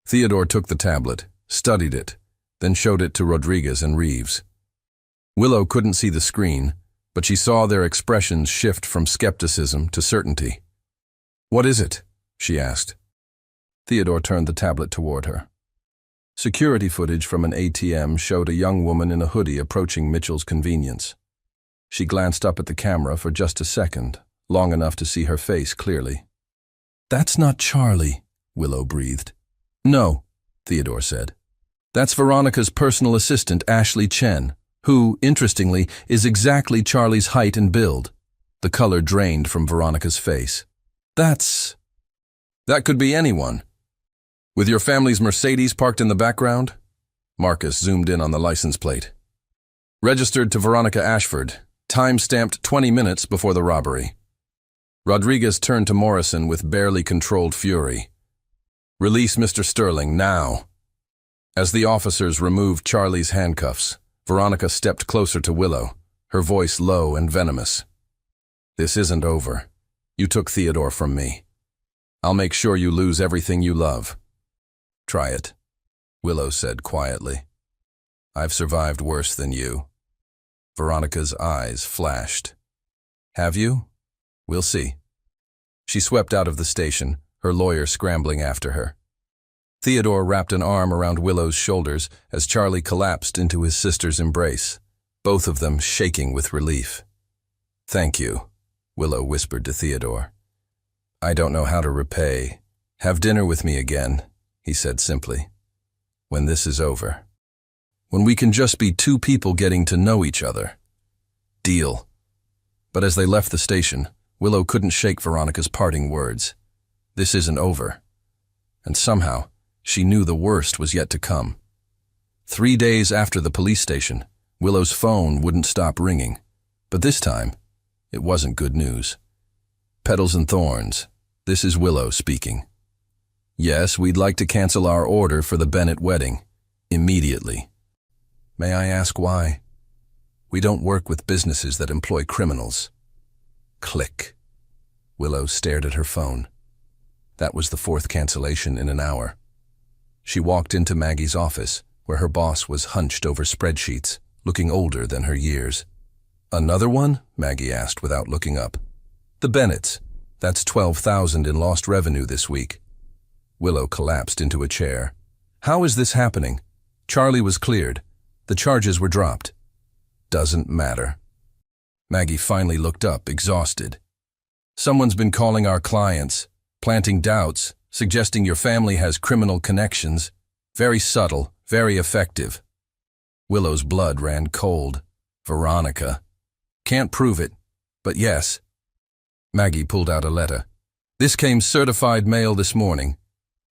Theodore took the tablet, studied it, then showed it to Rodriguez and Reeves. Willow couldn't see the screen, but she saw their expressions shift from skepticism to certainty. "What is it?" she asked. Theodore turned the tablet toward her. Security footage from an ATM showed a young woman in a hoodie approaching Mitchell's convenience. She glanced up at the camera for just a second, long enough to see her face clearly. "That's not Charlie," Willow breathed. "No," Theodore said. "That's Veronica's personal assistant, Ashley Chen, who, interestingly, is exactly Charlie's height and build." The color drained from Veronica's face. That could be anyone. With your family's Mercedes parked in the background?" Marcus zoomed in on the license plate. "Registered to Veronica Ashford, time-stamped 20 minutes before the robbery." Rodriguez turned to Morrison with barely controlled fury. "Release Mr. Sterling, now." As the officers removed Charlie's handcuffs, Veronica stepped closer to Willow, her voice low and venomous. "This isn't over. You took Theodore from me. I'll make sure you lose everything you love." "Try it," Willow said quietly. "I've survived worse than you." Veronica's eyes flashed. "Have you? We'll see." She swept out of the station, her lawyer scrambling after her. Theodore wrapped an arm around Willow's shoulders as Charlie collapsed into his sister's embrace, both of them shaking with relief. "Thank you," Willow whispered to Theodore. "I don't know how to repay. Have dinner with me again," he said simply. "When this is over. When we can just be two people getting to know each other. Deal." But as they left the station, Willow couldn't shake Veronica's parting words. This isn't over. And somehow, she knew the worst was yet to come. 3 days after the police station, Willow's phone wouldn't stop ringing. But this time, it wasn't good news. "Petals and Thorns, this is Willow speaking. Yes, we'd like to cancel our order for the Bennett wedding. Immediately. May I ask why? We don't work with businesses that employ criminals." Click. Willow stared at her phone. That was the 4th cancellation in an hour. She walked into Maggie's office, where her boss was hunched over spreadsheets, looking older than her years. "Another one?" Maggie asked without looking up. "The Bennetts. That's $12,000 in lost revenue this week." Willow collapsed into a chair. "How is this happening? Charlie was cleared. The charges were dropped." "Doesn't matter." Maggie finally looked up, exhausted. "Someone's been calling our clients, planting doubts, suggesting your family has criminal connections. Very subtle, very effective." Willow's blood ran cold. Veronica. "Can't prove it, but yes." Maggie pulled out a letter. "This came certified mail this morning.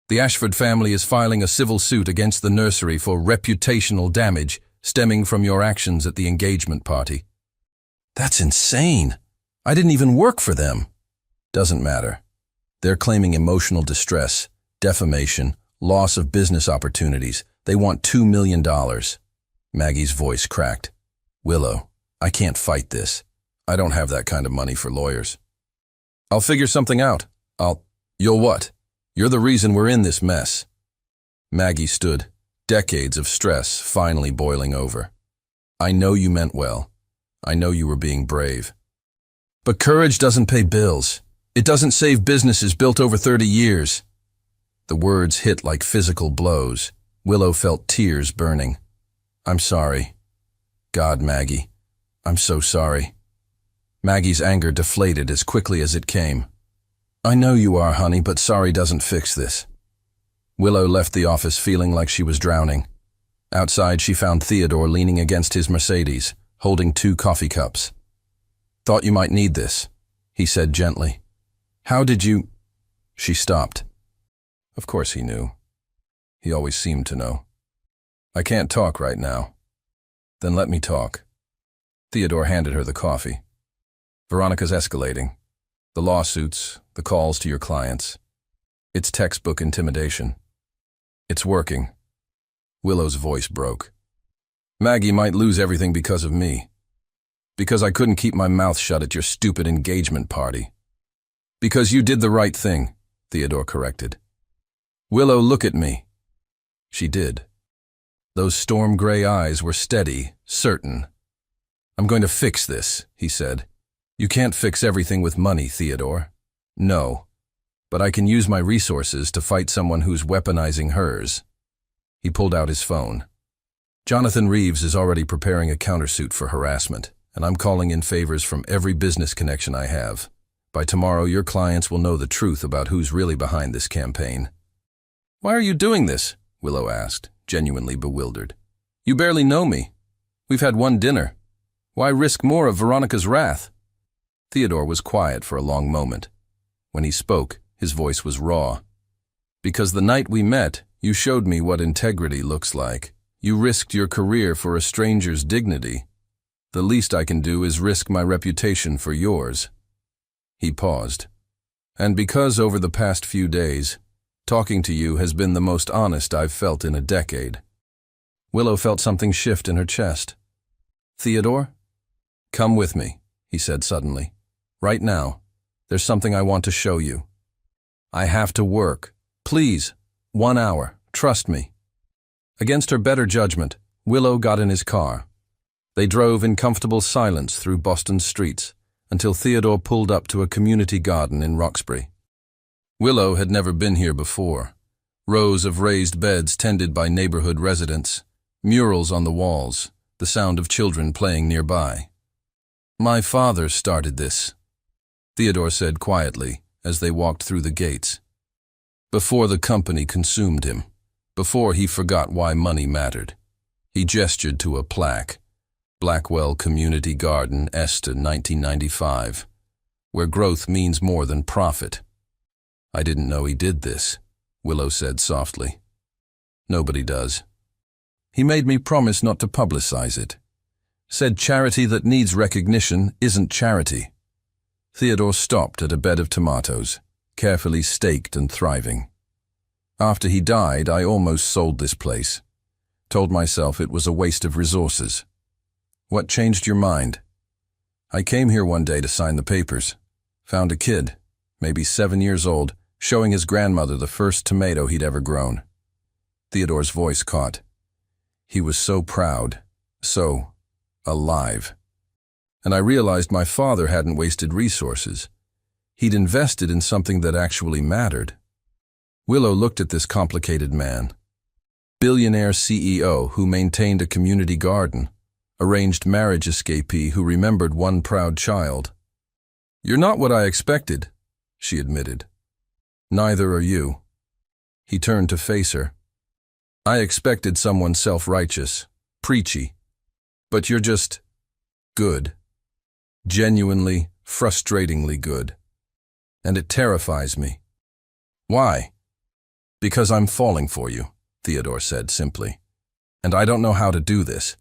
The Ashford family is filing a civil suit against the nursery for reputational damage stemming from your actions at the engagement party." "That's insane. I didn't even work for them." "Doesn't matter. They're claiming emotional distress, defamation, loss of business opportunities. They want $2 million. Maggie's voice cracked. "Willow, I can't fight this. I don't have that kind of money for lawyers." "I'll figure something out. You'll what? You're the reason we're in this mess. Maggie stood, decades of stress finally boiling over. I know you meant well. I know you were being brave. But courage doesn't pay bills. It doesn't save businesses built over 30 years. The words hit like physical blows. Willow felt tears burning. I'm sorry. God, Maggie, I'm so sorry. Maggie's anger deflated as quickly as it came. I know you are, honey, but sorry doesn't fix this. Willow left the office feeling like she was drowning. Outside, she found Theodore leaning against his Mercedes, holding 2 coffee cups. Thought you might need this, he said gently. How did you... She stopped. Of course he knew. He always seemed to know. I can't talk right now. Then let me talk. Theodore handed her the coffee. Veronica's escalating. The lawsuits, the calls to your clients. It's textbook intimidation. It's working. Willow's voice broke. Maggie might lose everything because of me. Because I couldn't keep my mouth shut at your stupid engagement party. Because you did the right thing, Theodore corrected. Willow, look at me. She did. Those storm-gray eyes were steady, certain. I'm going to fix this, he said. You can't fix everything with money, Theodore. No. But I can use my resources to fight someone who's weaponizing hers. He pulled out his phone. Jonathan Reeves is already preparing a countersuit for harassment, and I'm calling in favors from every business connection I have. By tomorrow, your clients will know the truth about who's really behind this campaign. Why are you doing this? Willow asked, genuinely bewildered. You barely know me. We've had one dinner. Why risk more of Veronica's wrath? Theodore was quiet for a long moment. When he spoke, his voice was raw. Because the night we met, you showed me what integrity looks like. You risked your career for a stranger's dignity. The least I can do is risk my reputation for yours. He paused. And because over the past few days, talking to you has been the most honest I've felt in a decade. Willow felt something shift in her chest. Theodore? Come with me, he said suddenly. Right now. There's something I want to show you. I have to work. Please. 1 hour. Trust me. Against her better judgment, Willow got in his car. They drove in comfortable silence through Boston's streets until Theodore pulled up to a community garden in Roxbury. Willow had never been here before. Rows of raised beds tended by neighborhood residents, murals on the walls, the sound of children playing nearby. My father started this, Theodore said quietly as they walked through the gates. Before the company consumed him, before he forgot why money mattered, he gestured to a plaque, Blackwell Community Garden, Esta, 1995, where growth means more than profit. I didn't know he did this, Willow said softly. Nobody does. He made me promise not to publicize it. Said charity that needs recognition isn't charity. Theodore stopped at a bed of tomatoes, carefully staked and thriving. After he died, I almost sold this place. Told myself it was a waste of resources. What changed your mind? I came here one day to sign the papers. Found a kid, maybe 7 years old, showing his grandmother the first tomato he'd ever grown. Theodore's voice caught. He was so proud, so alive. And I realized my father hadn't wasted resources. He'd invested in something that actually mattered. Willow looked at this complicated man. Billionaire CEO who maintained a community garden, arranged marriage escapee who remembered one proud child. You're not what I expected, she admitted. Neither are you. He turned to face her. I expected someone self-righteous, preachy. But you're just good. Genuinely, frustratingly good. And it terrifies me. Why? Because I'm falling for you, Theodore said simply. And I don't know how to do this.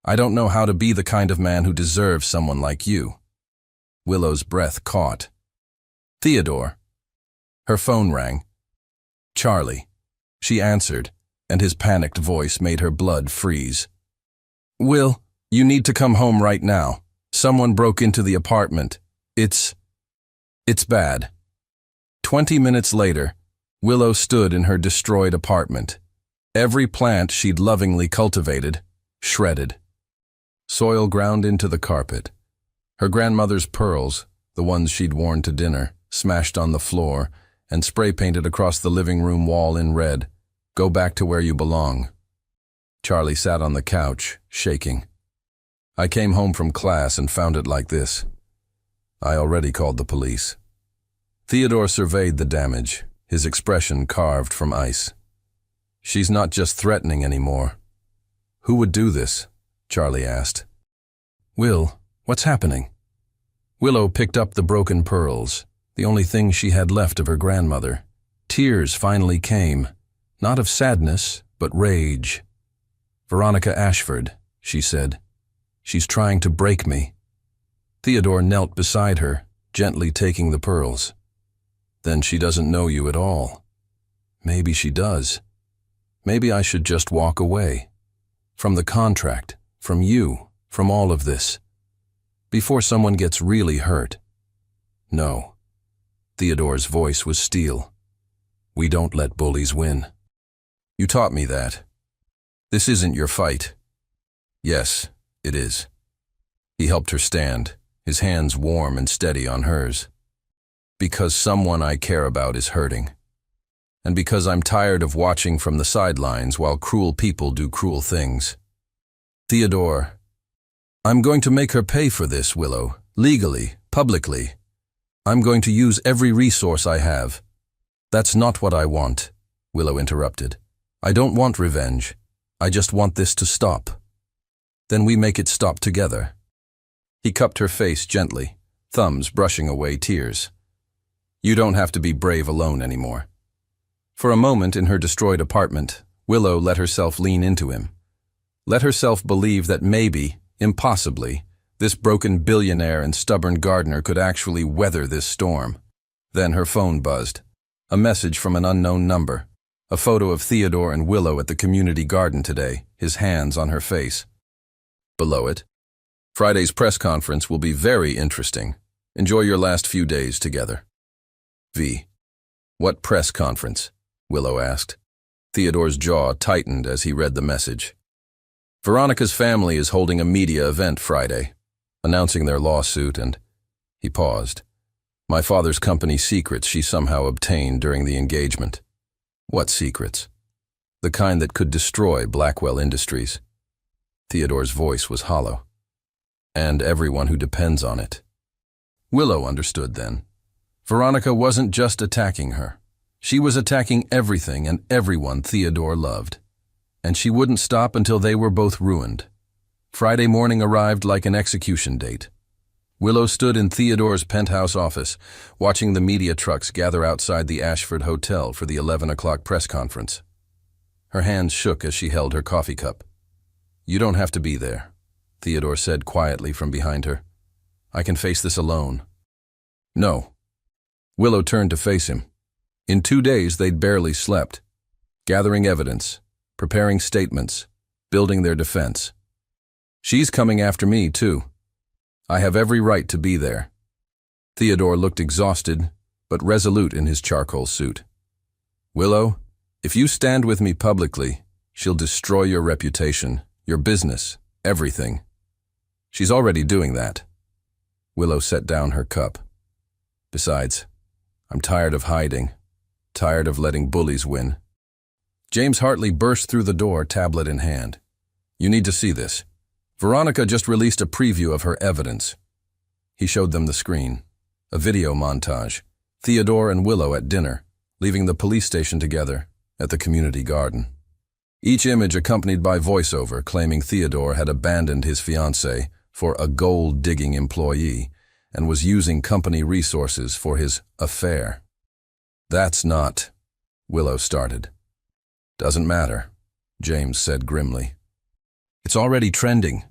I don't know how to be the kind of man who deserves someone like you. Willow's breath caught. Theodore. Her phone rang. Charlie. She answered, and his panicked voice made her blood freeze. Will, you need to come home right now. Someone broke into the apartment. It's bad. 20 minutes later, Willow stood in her destroyed apartment. Every plant she'd lovingly cultivated, shredded. Soil ground into the carpet. Her grandmother's pearls, the ones she'd worn to dinner, smashed on the floor and spray-painted across the living room wall in red. Go back to where you belong. Charlie sat on the couch, shaking. I came home from class and found it like this. I already called the police. Theodore surveyed the damage, his expression carved from ice. She's not just threatening anymore. Who would do this? Charlie asked. Will, what's happening? Willow picked up the broken pearls, the only thing she had left of her grandmother. Tears finally came, not of sadness, but rage. Veronica Ashford, she said. She's trying to break me. Theodore knelt beside her, gently taking the pearls. Then she doesn't know you at all. Maybe she does. Maybe I should just walk away. From the contract, from you, from all of this. Before someone gets really hurt. No. Theodore's voice was steel. We don't let bullies win. You taught me that. This isn't your fight. Yes, it is. He helped her stand, his hands warm and steady on hers. Because someone I care about is hurting. And because I'm tired of watching from the sidelines while cruel people do cruel things. Theodore, I'm going to make her pay for this, Willow, legally, publicly. I'm going to use every resource I have. That's not what I want, Willow interrupted. I don't want revenge. I just want this to stop. Then we make it stop together. He cupped her face gently, thumbs brushing away tears. You don't have to be brave alone anymore. For a moment in her destroyed apartment, Willow let herself lean into him. Let herself believe that maybe, impossibly, this broken billionaire and stubborn gardener could actually weather this storm. Then her phone buzzed. A message from an unknown number. A photo of Theodore and Willow at the community garden today, his hands on her face. Below it, Friday's press conference will be very interesting. Enjoy your last few days together. V. What press conference? Willow asked. Theodore's jaw tightened as he read the message. Veronica's family is holding a media event Friday, announcing their lawsuit, and he paused. My father's company secrets she somehow obtained during the engagement. What secrets? The kind that could destroy Blackwell Industries. Theodore's voice was hollow. And everyone who depends on it. Willow understood then. Veronica wasn't just attacking her. She was attacking everything and everyone Theodore loved. And she wouldn't stop until they were both ruined. Friday morning arrived like an execution date. Willow stood in Theodore's penthouse office, watching the media trucks gather outside the Ashford Hotel for the 11 o'clock press conference. Her hands shook as she held her coffee cup. You don't have to be there, Theodore said quietly from behind her. I can face this alone. No. Willow turned to face him. In 2 days they'd barely slept, gathering evidence, preparing statements, building their defense. She's coming after me, too. I have every right to be there. Theodore looked exhausted, but resolute in his charcoal suit. Willow, if you stand with me publicly, she'll destroy your reputation, your business, everything. She's already doing that. Willow set down her cup. Besides, I'm tired of hiding, tired of letting bullies win. James Hartley burst through the door, tablet in hand. You need to see this. Veronica just released a preview of her evidence. He showed them the screen. A video montage. Theodore and Willow at dinner, leaving the police station together at the community garden. Each image accompanied by voiceover claiming Theodore had abandoned his fiancée for a gold-digging employee and was using company resources for his affair. That's not, Willow started. Doesn't matter, James said grimly. It's already trending.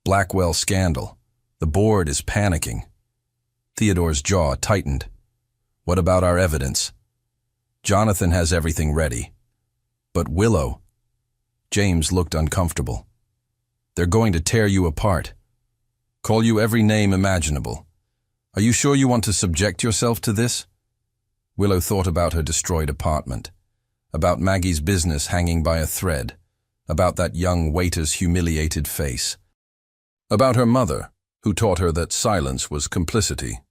Blackwell scandal. The board is panicking. Theodore's jaw tightened. What about our evidence? Jonathan has everything ready. But Willow... James looked uncomfortable. They're going to tear you apart. Call you every name imaginable. Are you sure you want to subject yourself to this? Willow thought about her destroyed apartment, about Maggie's business hanging by a thread, about that young waiter's humiliated face, about her mother, who taught her that silence was complicity.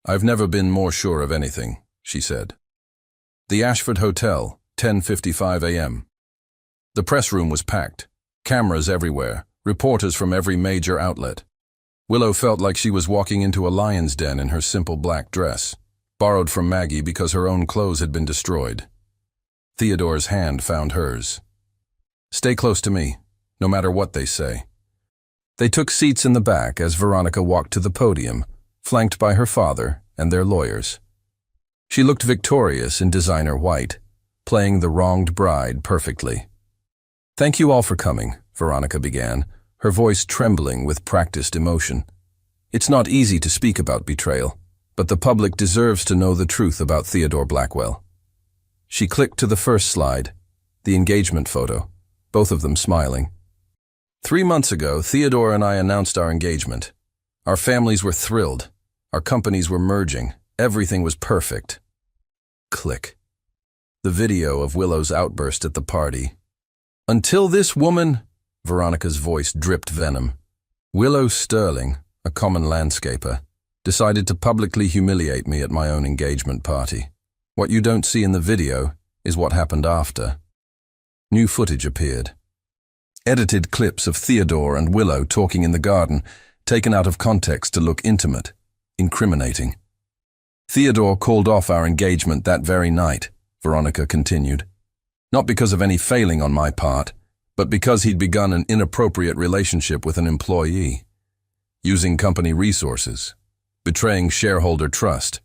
"I've never been more sure of anything," she said. The Ashford Hotel, 10:55 a.m. The press room was packed, cameras everywhere, reporters from every major outlet. Willow felt like she was walking into a lion's den in her simple black dress, borrowed from Maggie because her own clothes had been destroyed. Theodore's hand found hers. "Stay close to me, no matter what they say." They took seats in the back as Veronica walked to the podium, flanked by her father and their lawyers. She looked victorious in designer white, playing the wronged bride perfectly. "Thank you all for coming," Veronica began, her voice trembling with practiced emotion. "It's not easy to speak about betrayal, but the public deserves to know the truth about Theodore Blackwell." She clicked to the first slide, the engagement photo, both of them smiling. 3 months ago, Theodore and I announced our engagement. Our families were thrilled. Our companies were merging. Everything was perfect. Click. The video of Willow's outburst at the party. "Until this woman," Veronica's voice dripped venom. "Willow Sterling, a common landscaper, decided to publicly humiliate me at my own engagement party. What you don't see in the video is what happened after." New footage appeared. Edited clips of Theodore and Willow talking in the garden, taken out of context to look intimate, incriminating. "Theodore called off our engagement that very night," Veronica continued. "Not because of any failing on my part, but because he'd begun an inappropriate relationship with an employee, using company resources, betraying shareholder trust."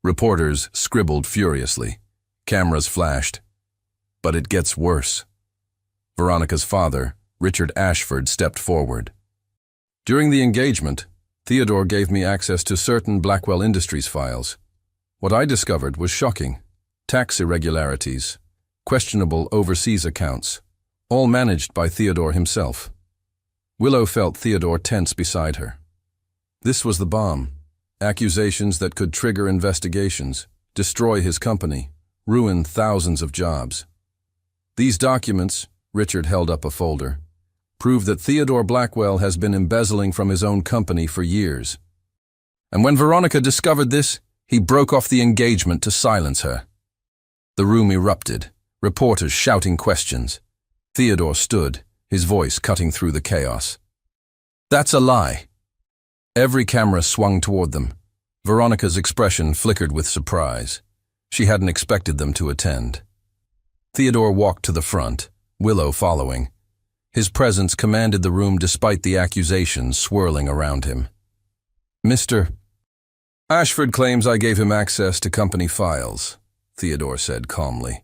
Reporters scribbled furiously. Cameras flashed. But it gets worse. Veronica's father, Richard Ashford, stepped forward. "During the engagement, Theodore gave me access to certain Blackwell Industries files. What I discovered was shocking. Tax irregularities, questionable overseas accounts, all managed by Theodore himself." Willow felt Theodore tense beside her. This was the bomb. Accusations that could trigger investigations, destroy his company, ruin thousands of jobs. "These documents," Richard held up a folder, "prove that Theodore Blackwell has been embezzling from his own company for years. And when Veronica discovered this, he broke off the engagement to silence her." The room erupted, reporters shouting questions. Theodore stood, his voice cutting through the chaos. "That's a lie." Every camera swung toward them. Veronica's expression flickered with surprise. She hadn't expected them to attend. Theodore walked to the front, Willow following. His presence commanded the room despite the accusations swirling around him. "Mr. Ashford claims I gave him access to company files," Theodore said calmly.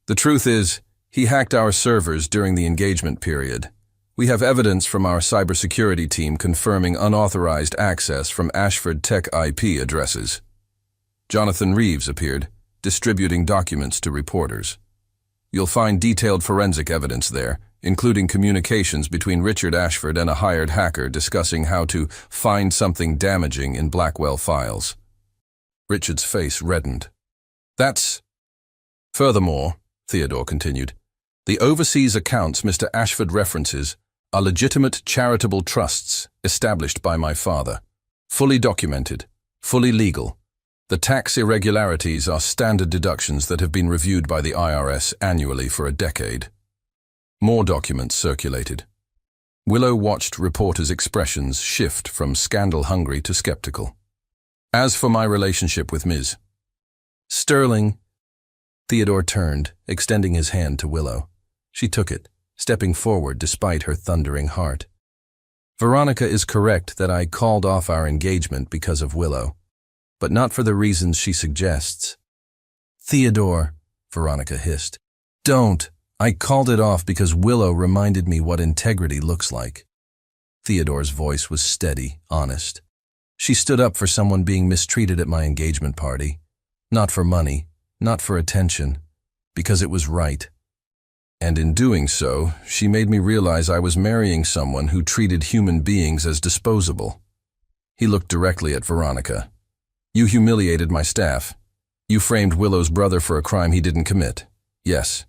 "The truth is, he hacked our servers during the engagement period. We have evidence from our cybersecurity team confirming unauthorized access from Ashford Tech IP addresses." Jonathan Reeves appeared, distributing documents to reporters. "You'll find detailed forensic evidence there, including communications between Richard Ashford and a hired hacker discussing how to find something damaging in Blackwell files." Richard's face reddened. "That's..." "Furthermore," Theodore continued, "the overseas accounts Mr. Ashford references are legitimate charitable trusts established by my father, fully documented, fully legal. The tax irregularities are standard deductions that have been reviewed by the IRS annually for a decade." More documents circulated. Willow watched reporters' expressions shift from scandal-hungry to skeptical. "As for my relationship with Ms. Sterling..." Theodore turned, extending his hand to Willow. She took it, stepping forward despite her thundering heart. "Veronica is correct that I called off our engagement because of Willow, but not for the reasons she suggests." "Theodore," Veronica hissed, "don't. I called it off because Willow reminded me what integrity looks like." Theodore's voice was steady, honest. "She stood up for someone being mistreated at my engagement party. Not for money, not for attention, because it was right. And in doing so, she made me realize I was marrying someone who treated human beings as disposable." He looked directly at Veronica. "You humiliated my staff. You framed Willow's brother for a crime he didn't commit. Yes,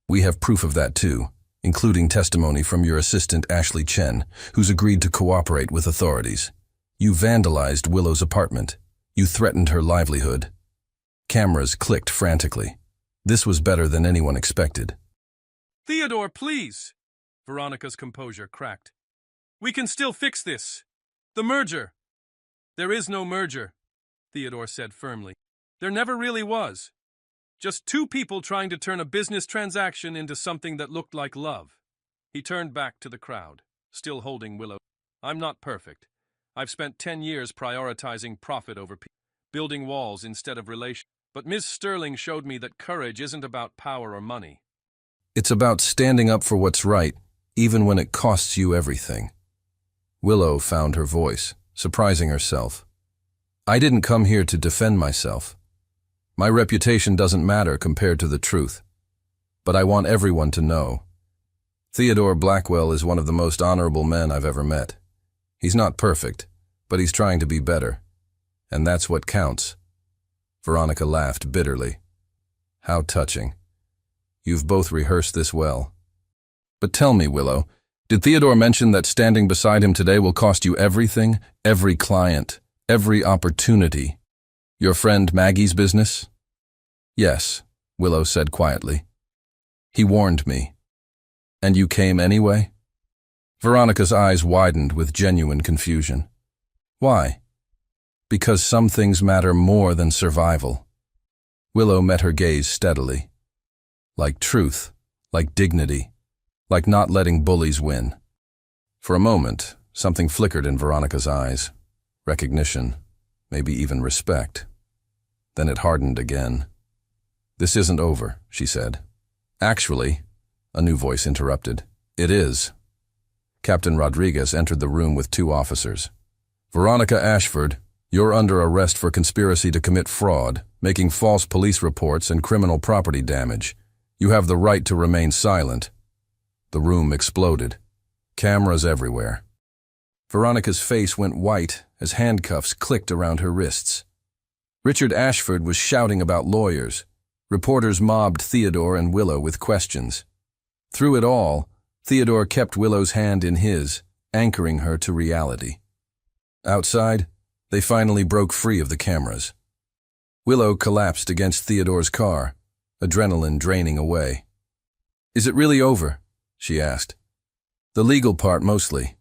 we have proof of that too, including testimony from your assistant Ashley Chen, who's agreed to cooperate with authorities. You vandalized Willow's apartment. You threatened her livelihood. Cameras clicked frantically. This was better than anyone expected. Theodore, please! Veronica's composure cracked. We can still fix this. The merger. There is no merger, Theodore said firmly. There never really was. Just two people trying to turn a business transaction into something that looked like love. He turned back to the crowd, still holding Willow. I'm not perfect. I've spent 10 years prioritizing profit over people, building walls instead of relations. But Ms. Sterling showed me that courage isn't about power or money. It's about standing up for what's right, even when it costs you everything. Willow found her voice, surprising herself. I didn't come here to defend myself. My reputation doesn't matter compared to the truth. But I want everyone to know. Theodore Blackwell is one of the most honorable men I've ever met. He's not perfect, but he's trying to be better. And that's what counts. Veronica laughed bitterly. How touching. You've both rehearsed this well. But tell me, Willow, did Theodore mention that standing beside him today will cost you everything, every client, every opportunity? Your friend Maggie's business? Yes, Willow said quietly. He warned me. And you came anyway? Veronica's eyes widened with genuine confusion. Why? Because some things matter more than survival. Willow met her gaze steadily. Like truth, like dignity, like not letting bullies win. For a moment, something flickered in Veronica's eyes. Recognition, maybe even respect. Then it hardened again. This isn't over, she said. Actually, a new voice interrupted. It is. Captain Rodriguez entered the room with 2 officers. Veronica Ashford, you're under arrest for conspiracy to commit fraud, making false police reports and criminal property damage. You have the right to remain silent. The room exploded. Cameras everywhere. Veronica's face went white as handcuffs clicked around her wrists. Richard Ashford was shouting about lawyers. Reporters mobbed Theodore and Willow with questions. Through it all, Theodore kept Willow's hand in his, anchoring her to reality. Outside, they finally broke free of the cameras. Willow collapsed against Theodore's car, adrenaline draining away. Is it really over? She asked. The legal part mostly.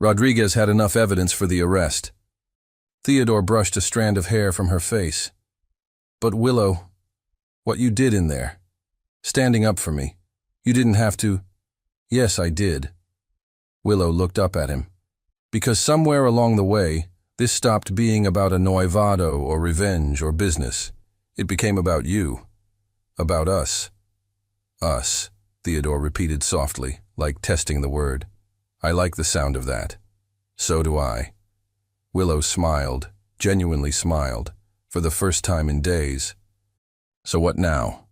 Rodriguez had enough evidence for the arrest. Theodore brushed a strand of hair from her face. But Willow, what you did in there, standing up for me, you didn't have to. Yes, I did. Willow looked up at him. Because somewhere along the way, this stopped being about a noivado or revenge or business. It became about you. About us. Us, Theodore repeated softly, like testing the word. I like the sound of that. So do I. Willow smiled, genuinely smiled, for the first time in days. So what now?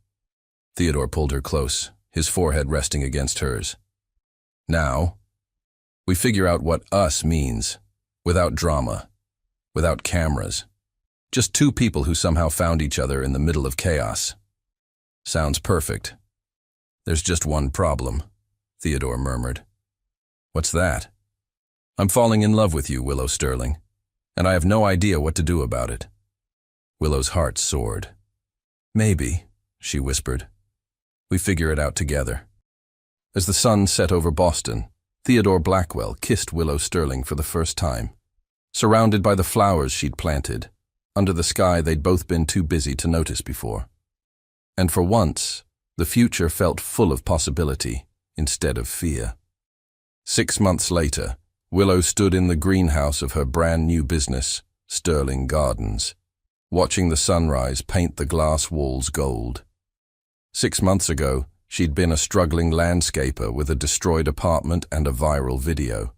Theodore pulled her close, his forehead resting against hers. Now, we figure out what us means, without drama. Without cameras. Just 2 people who somehow found each other in the middle of chaos. Sounds perfect. There's just one problem, Theodore murmured. What's that? I'm falling in love with you, Willow Sterling, and I have no idea what to do about it. Willow's heart soared. Maybe, she whispered. We figure it out together. As the sun set over Boston, Theodore Blackwell kissed Willow Sterling for the first time. Surrounded by the flowers she'd planted, under the sky they'd both been too busy to notice before. And for once, the future felt full of possibility instead of fear. 6 months later, Willow stood in the greenhouse of her brand new business, Sterling Gardens, watching the sunrise paint the glass walls gold. 6 months ago, she'd been a struggling landscaper with a destroyed apartment and a viral video.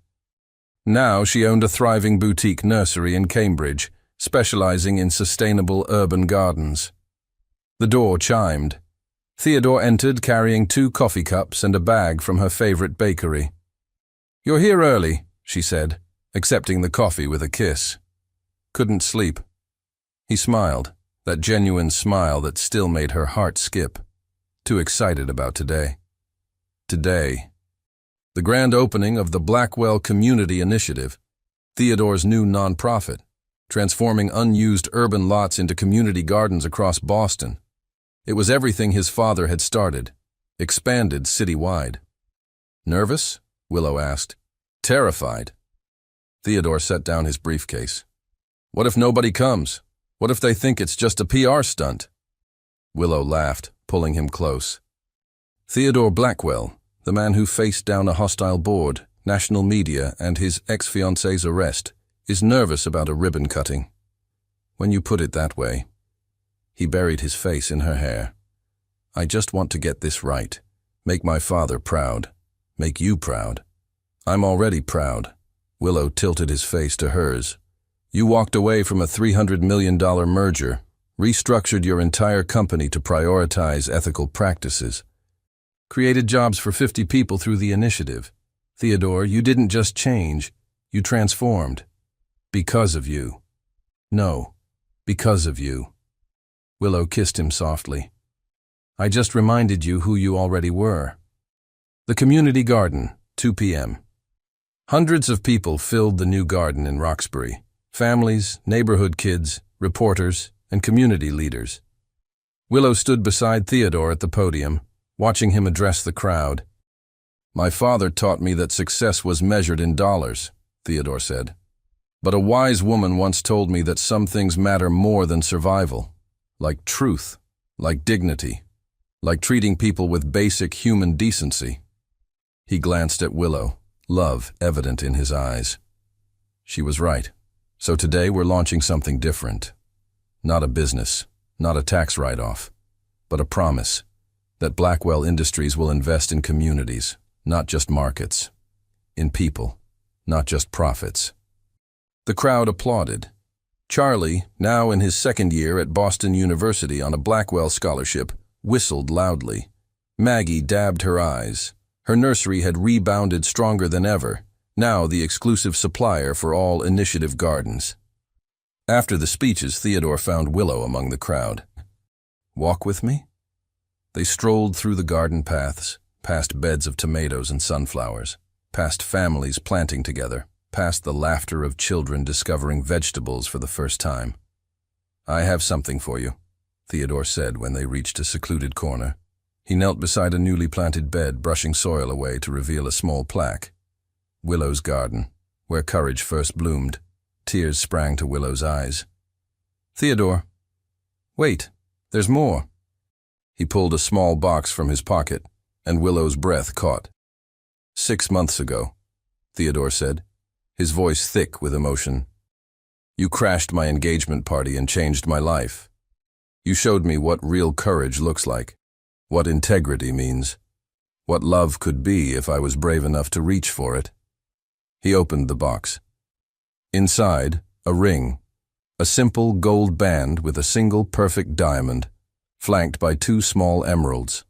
Now she owned a thriving boutique nursery in Cambridge, specializing in sustainable urban gardens. The door chimed. Theodore entered carrying 2 coffee cups and a bag from her favorite bakery. You're here early, she said, accepting the coffee with a kiss. Couldn't sleep. He smiled, That genuine smile that still made her heart skip. Too excited about today. Today. The grand opening of the Blackwell Community Initiative, Theodore's new nonprofit, transforming unused urban lots into community gardens across Boston. It was everything his father had started, expanded citywide. Nervous? Willow asked. Terrified. Theodore set down his briefcase. What if nobody comes? What if they think it's just a PR stunt? Willow laughed, pulling him close. Theodore Blackwell, the man who faced down a hostile board, national media, and his ex-fiancée's arrest, is nervous about a ribbon cutting. When you put it that way. He buried his face in her hair. I just want to get this right. Make my father proud. Make you proud. I'm already proud. Willow tilted his face to hers. You walked away from a $300 million merger, restructured your entire company to prioritize ethical practices, created jobs for 50 people through the initiative. Theodore, you didn't just change, you transformed. Because of you. No, because of you. Willow kissed him softly. I just reminded you who you already were. The community garden, 2 p.m. Hundreds of people filled the new garden in Roxbury. Families, neighborhood kids, reporters, and community leaders. Willow stood beside Theodore at the podium, watching him address the crowd. My father taught me that success was measured in dollars, Theodore said. But a wise woman once told me that some things matter more than survival, like truth, like dignity, like treating people with basic human decency. He glanced at Willow, love evident in his eyes. She was right. So today we're launching something different. Not a business, not a tax write-off, but a promise that Blackwell Industries will invest in communities, not just markets, in people, not just profits. The crowd applauded. Charlie, now in his second year at Boston University on a Blackwell scholarship, whistled loudly. Maggie dabbed her eyes. Her nursery had rebounded stronger than ever, now the exclusive supplier for all initiative gardens. After the speeches, Theodore found Willow among the crowd. Walk with me? They strolled through the garden paths, past beds of tomatoes and sunflowers, past families planting together, past the laughter of children discovering vegetables for the first time. I have something for you, Theodore said when they reached a secluded corner. He knelt beside a newly planted bed, brushing soil away to reveal a small plaque. Willow's garden, where courage first bloomed. Tears sprang to Willow's eyes. Theodore, wait, there's more. He pulled a small box from his pocket, and Willow's breath caught. 6 months ago, Theodore said, his voice thick with emotion. You crashed my engagement party and changed my life. You showed me what real courage looks like, what integrity means, what love could be if I was brave enough to reach for it. He opened the box. Inside, a ring, a simple gold band with a single perfect diamond, flanked by 2 small emeralds.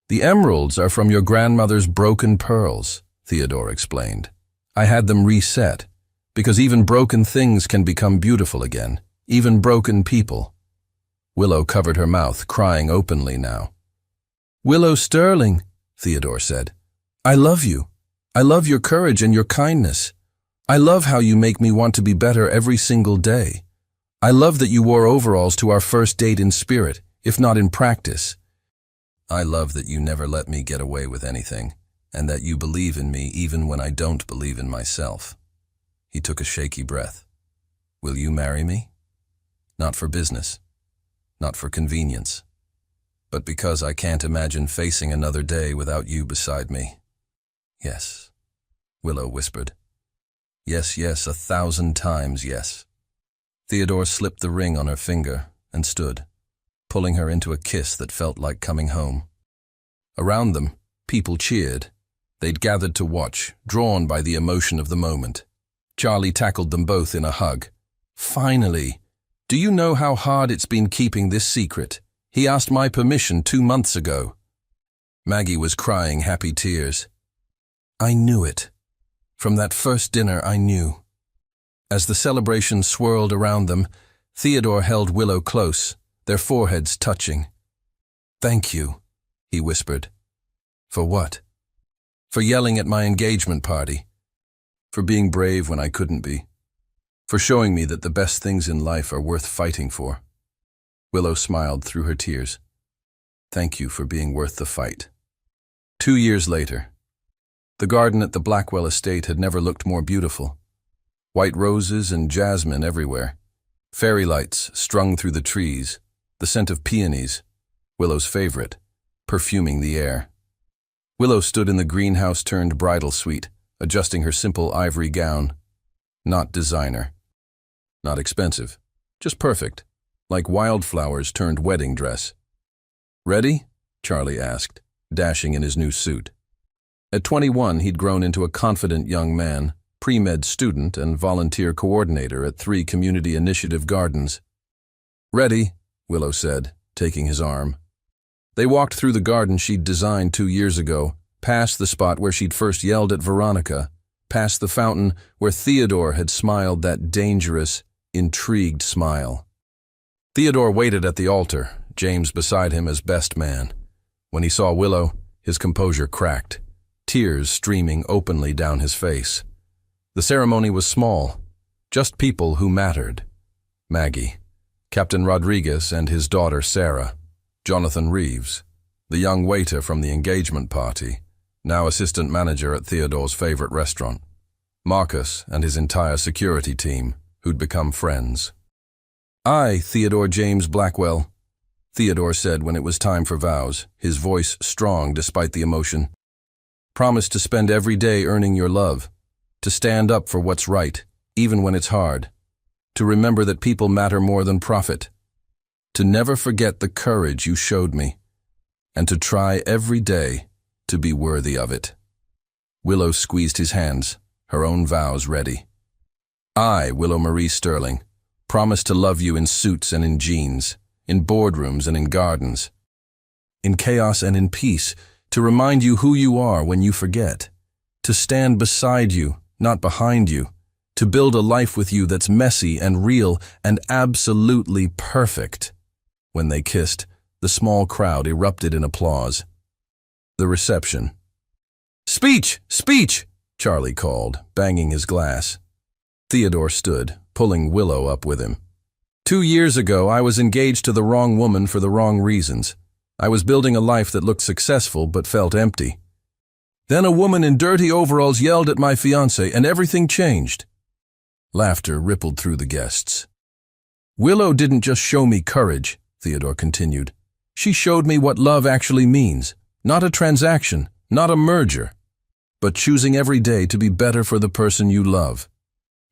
The emeralds are from your grandmother's broken pearls, Theodore explained. I had them reset, because even broken things can become beautiful again, even broken people. Willow covered her mouth, crying openly now. Willow Sterling, Theodore said. I love you. I love your courage and your kindness. I love how you make me want to be better every single day. I love that you wore overalls to our first date in spirit, if not in practice. I love that you never let me get away with anything, and that you believe in me even when I don't believe in myself. He took a shaky breath. Will you marry me? Not for business, not for convenience, but because I can't imagine facing another day without you beside me. Yes, Willow whispered. Yes, yes, 1,000 times yes. Theodore slipped the ring on her finger and stood, pulling her into a kiss that felt like coming home. Around them, people cheered. They'd gathered to watch, drawn by the emotion of the moment. Charlie tackled them both in a hug. Finally! Do you know how hard it's been keeping this secret? He asked my permission 2 months ago. Maggie was crying happy tears. I knew it. From that first dinner, I knew. As the celebration swirled around them, Theodore held Willow close, their foreheads touching. "Thank you," he whispered. "For what?" "For yelling at my engagement party. For being brave when I couldn't be. For showing me that the best things in life are worth fighting for." Willow smiled through her tears. "Thank you for being worth the fight." 2 years later. The garden at the Blackwell estate had never looked more beautiful. White roses and jasmine everywhere. Fairy lights strung through the trees, the scent of peonies, Willow's favorite, perfuming the air. Willow stood in the greenhouse-turned-bridal suite, adjusting her simple ivory gown. Not designer. Not expensive. Just perfect, like wildflowers turned wedding dress. "Ready?" Charlie asked, dashing in his new suit. At 21, he'd grown into a confident young man, pre-med student and volunteer coordinator at 3 community initiative gardens. "Ready," Willow said, taking his arm. They walked through the garden she'd designed 2 years ago, past the spot where she'd first yelled at Veronica, past the fountain where Theodore had smiled that dangerous, intrigued smile. Theodore waited at the altar, James beside him as best man. When he saw Willow, his composure cracked, tears streaming openly down his face. The ceremony was small, just people who mattered. Maggie, Captain Rodriguez and his daughter Sarah, Jonathan Reeves, the young waiter from the engagement party, now assistant manager at Theodore's favorite restaurant, Marcus and his entire security team, who'd become friends. "I, Theodore James Blackwell," Theodore said when it was time for vows, his voice strong despite the emotion, "promise to spend every day earning your love, to stand up for what's right, even when it's hard, to remember that people matter more than profit, to never forget the courage you showed me, and to try every day to be worthy of it." Willow squeezed his hands, her own vows ready. "I, Willow Marie Sterling, promise to love you in suits and in jeans, in boardrooms and in gardens, in chaos and in peace, to remind you who you are when you forget, to stand beside you, not behind you, to build a life with you that's messy and real and absolutely perfect." When they kissed, the small crowd erupted in applause. The reception. "Speech! Speech!" Charlie called, banging his glass. Theodore stood, pulling Willow up with him. 2 years ago, I was engaged to the wrong woman for the wrong reasons. I was building a life that looked successful but felt empty. Then a woman in dirty overalls yelled at my fiancé, and everything changed. Laughter rippled through the guests. "Willow didn't just show me courage," Theodore continued. "She showed me what love actually means. Not a transaction, not a merger, but choosing every day to be better for the person you love."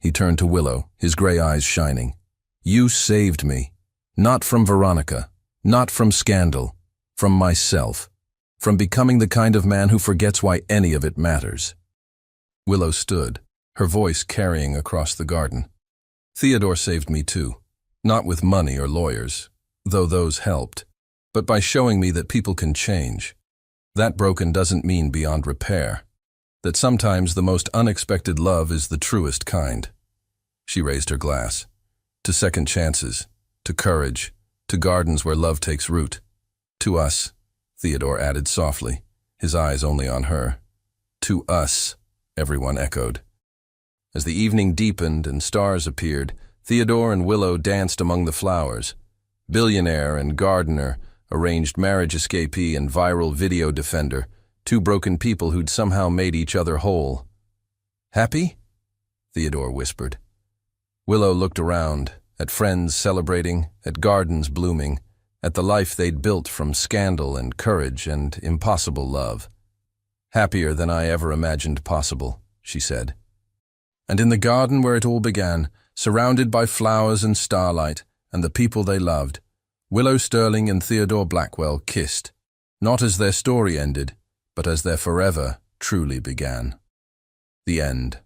He turned to Willow, his gray eyes shining. "You saved me. Not from Veronica, not from scandal, from myself, from becoming the kind of man who forgets why any of it matters." Willow stood, her voice carrying across the garden. "Theodore saved me too, not with money or lawyers, though those helped, but by showing me that people can change. That broken doesn't mean beyond repair, that sometimes the most unexpected love is the truest kind." She raised her glass. "To second chances, to courage, to gardens where love takes root. To us," Theodore added softly, his eyes only on her. "To us," everyone echoed. As the evening deepened and stars appeared, Theodore and Willow danced among the flowers. Billionaire and gardener, arranged marriage escapee and viral video defender, 2 broken people who'd somehow made each other whole. "Happy?" Theodore whispered. Willow looked around, at friends celebrating, at gardens blooming, at the life they'd built from scandal and courage and impossible love. "Happier than I ever imagined possible," she said. And in the garden where it all began, surrounded by flowers and starlight and the people they loved, Willow Sterling and Theodore Blackwell kissed, not as their story ended, but as their forever truly began. The end.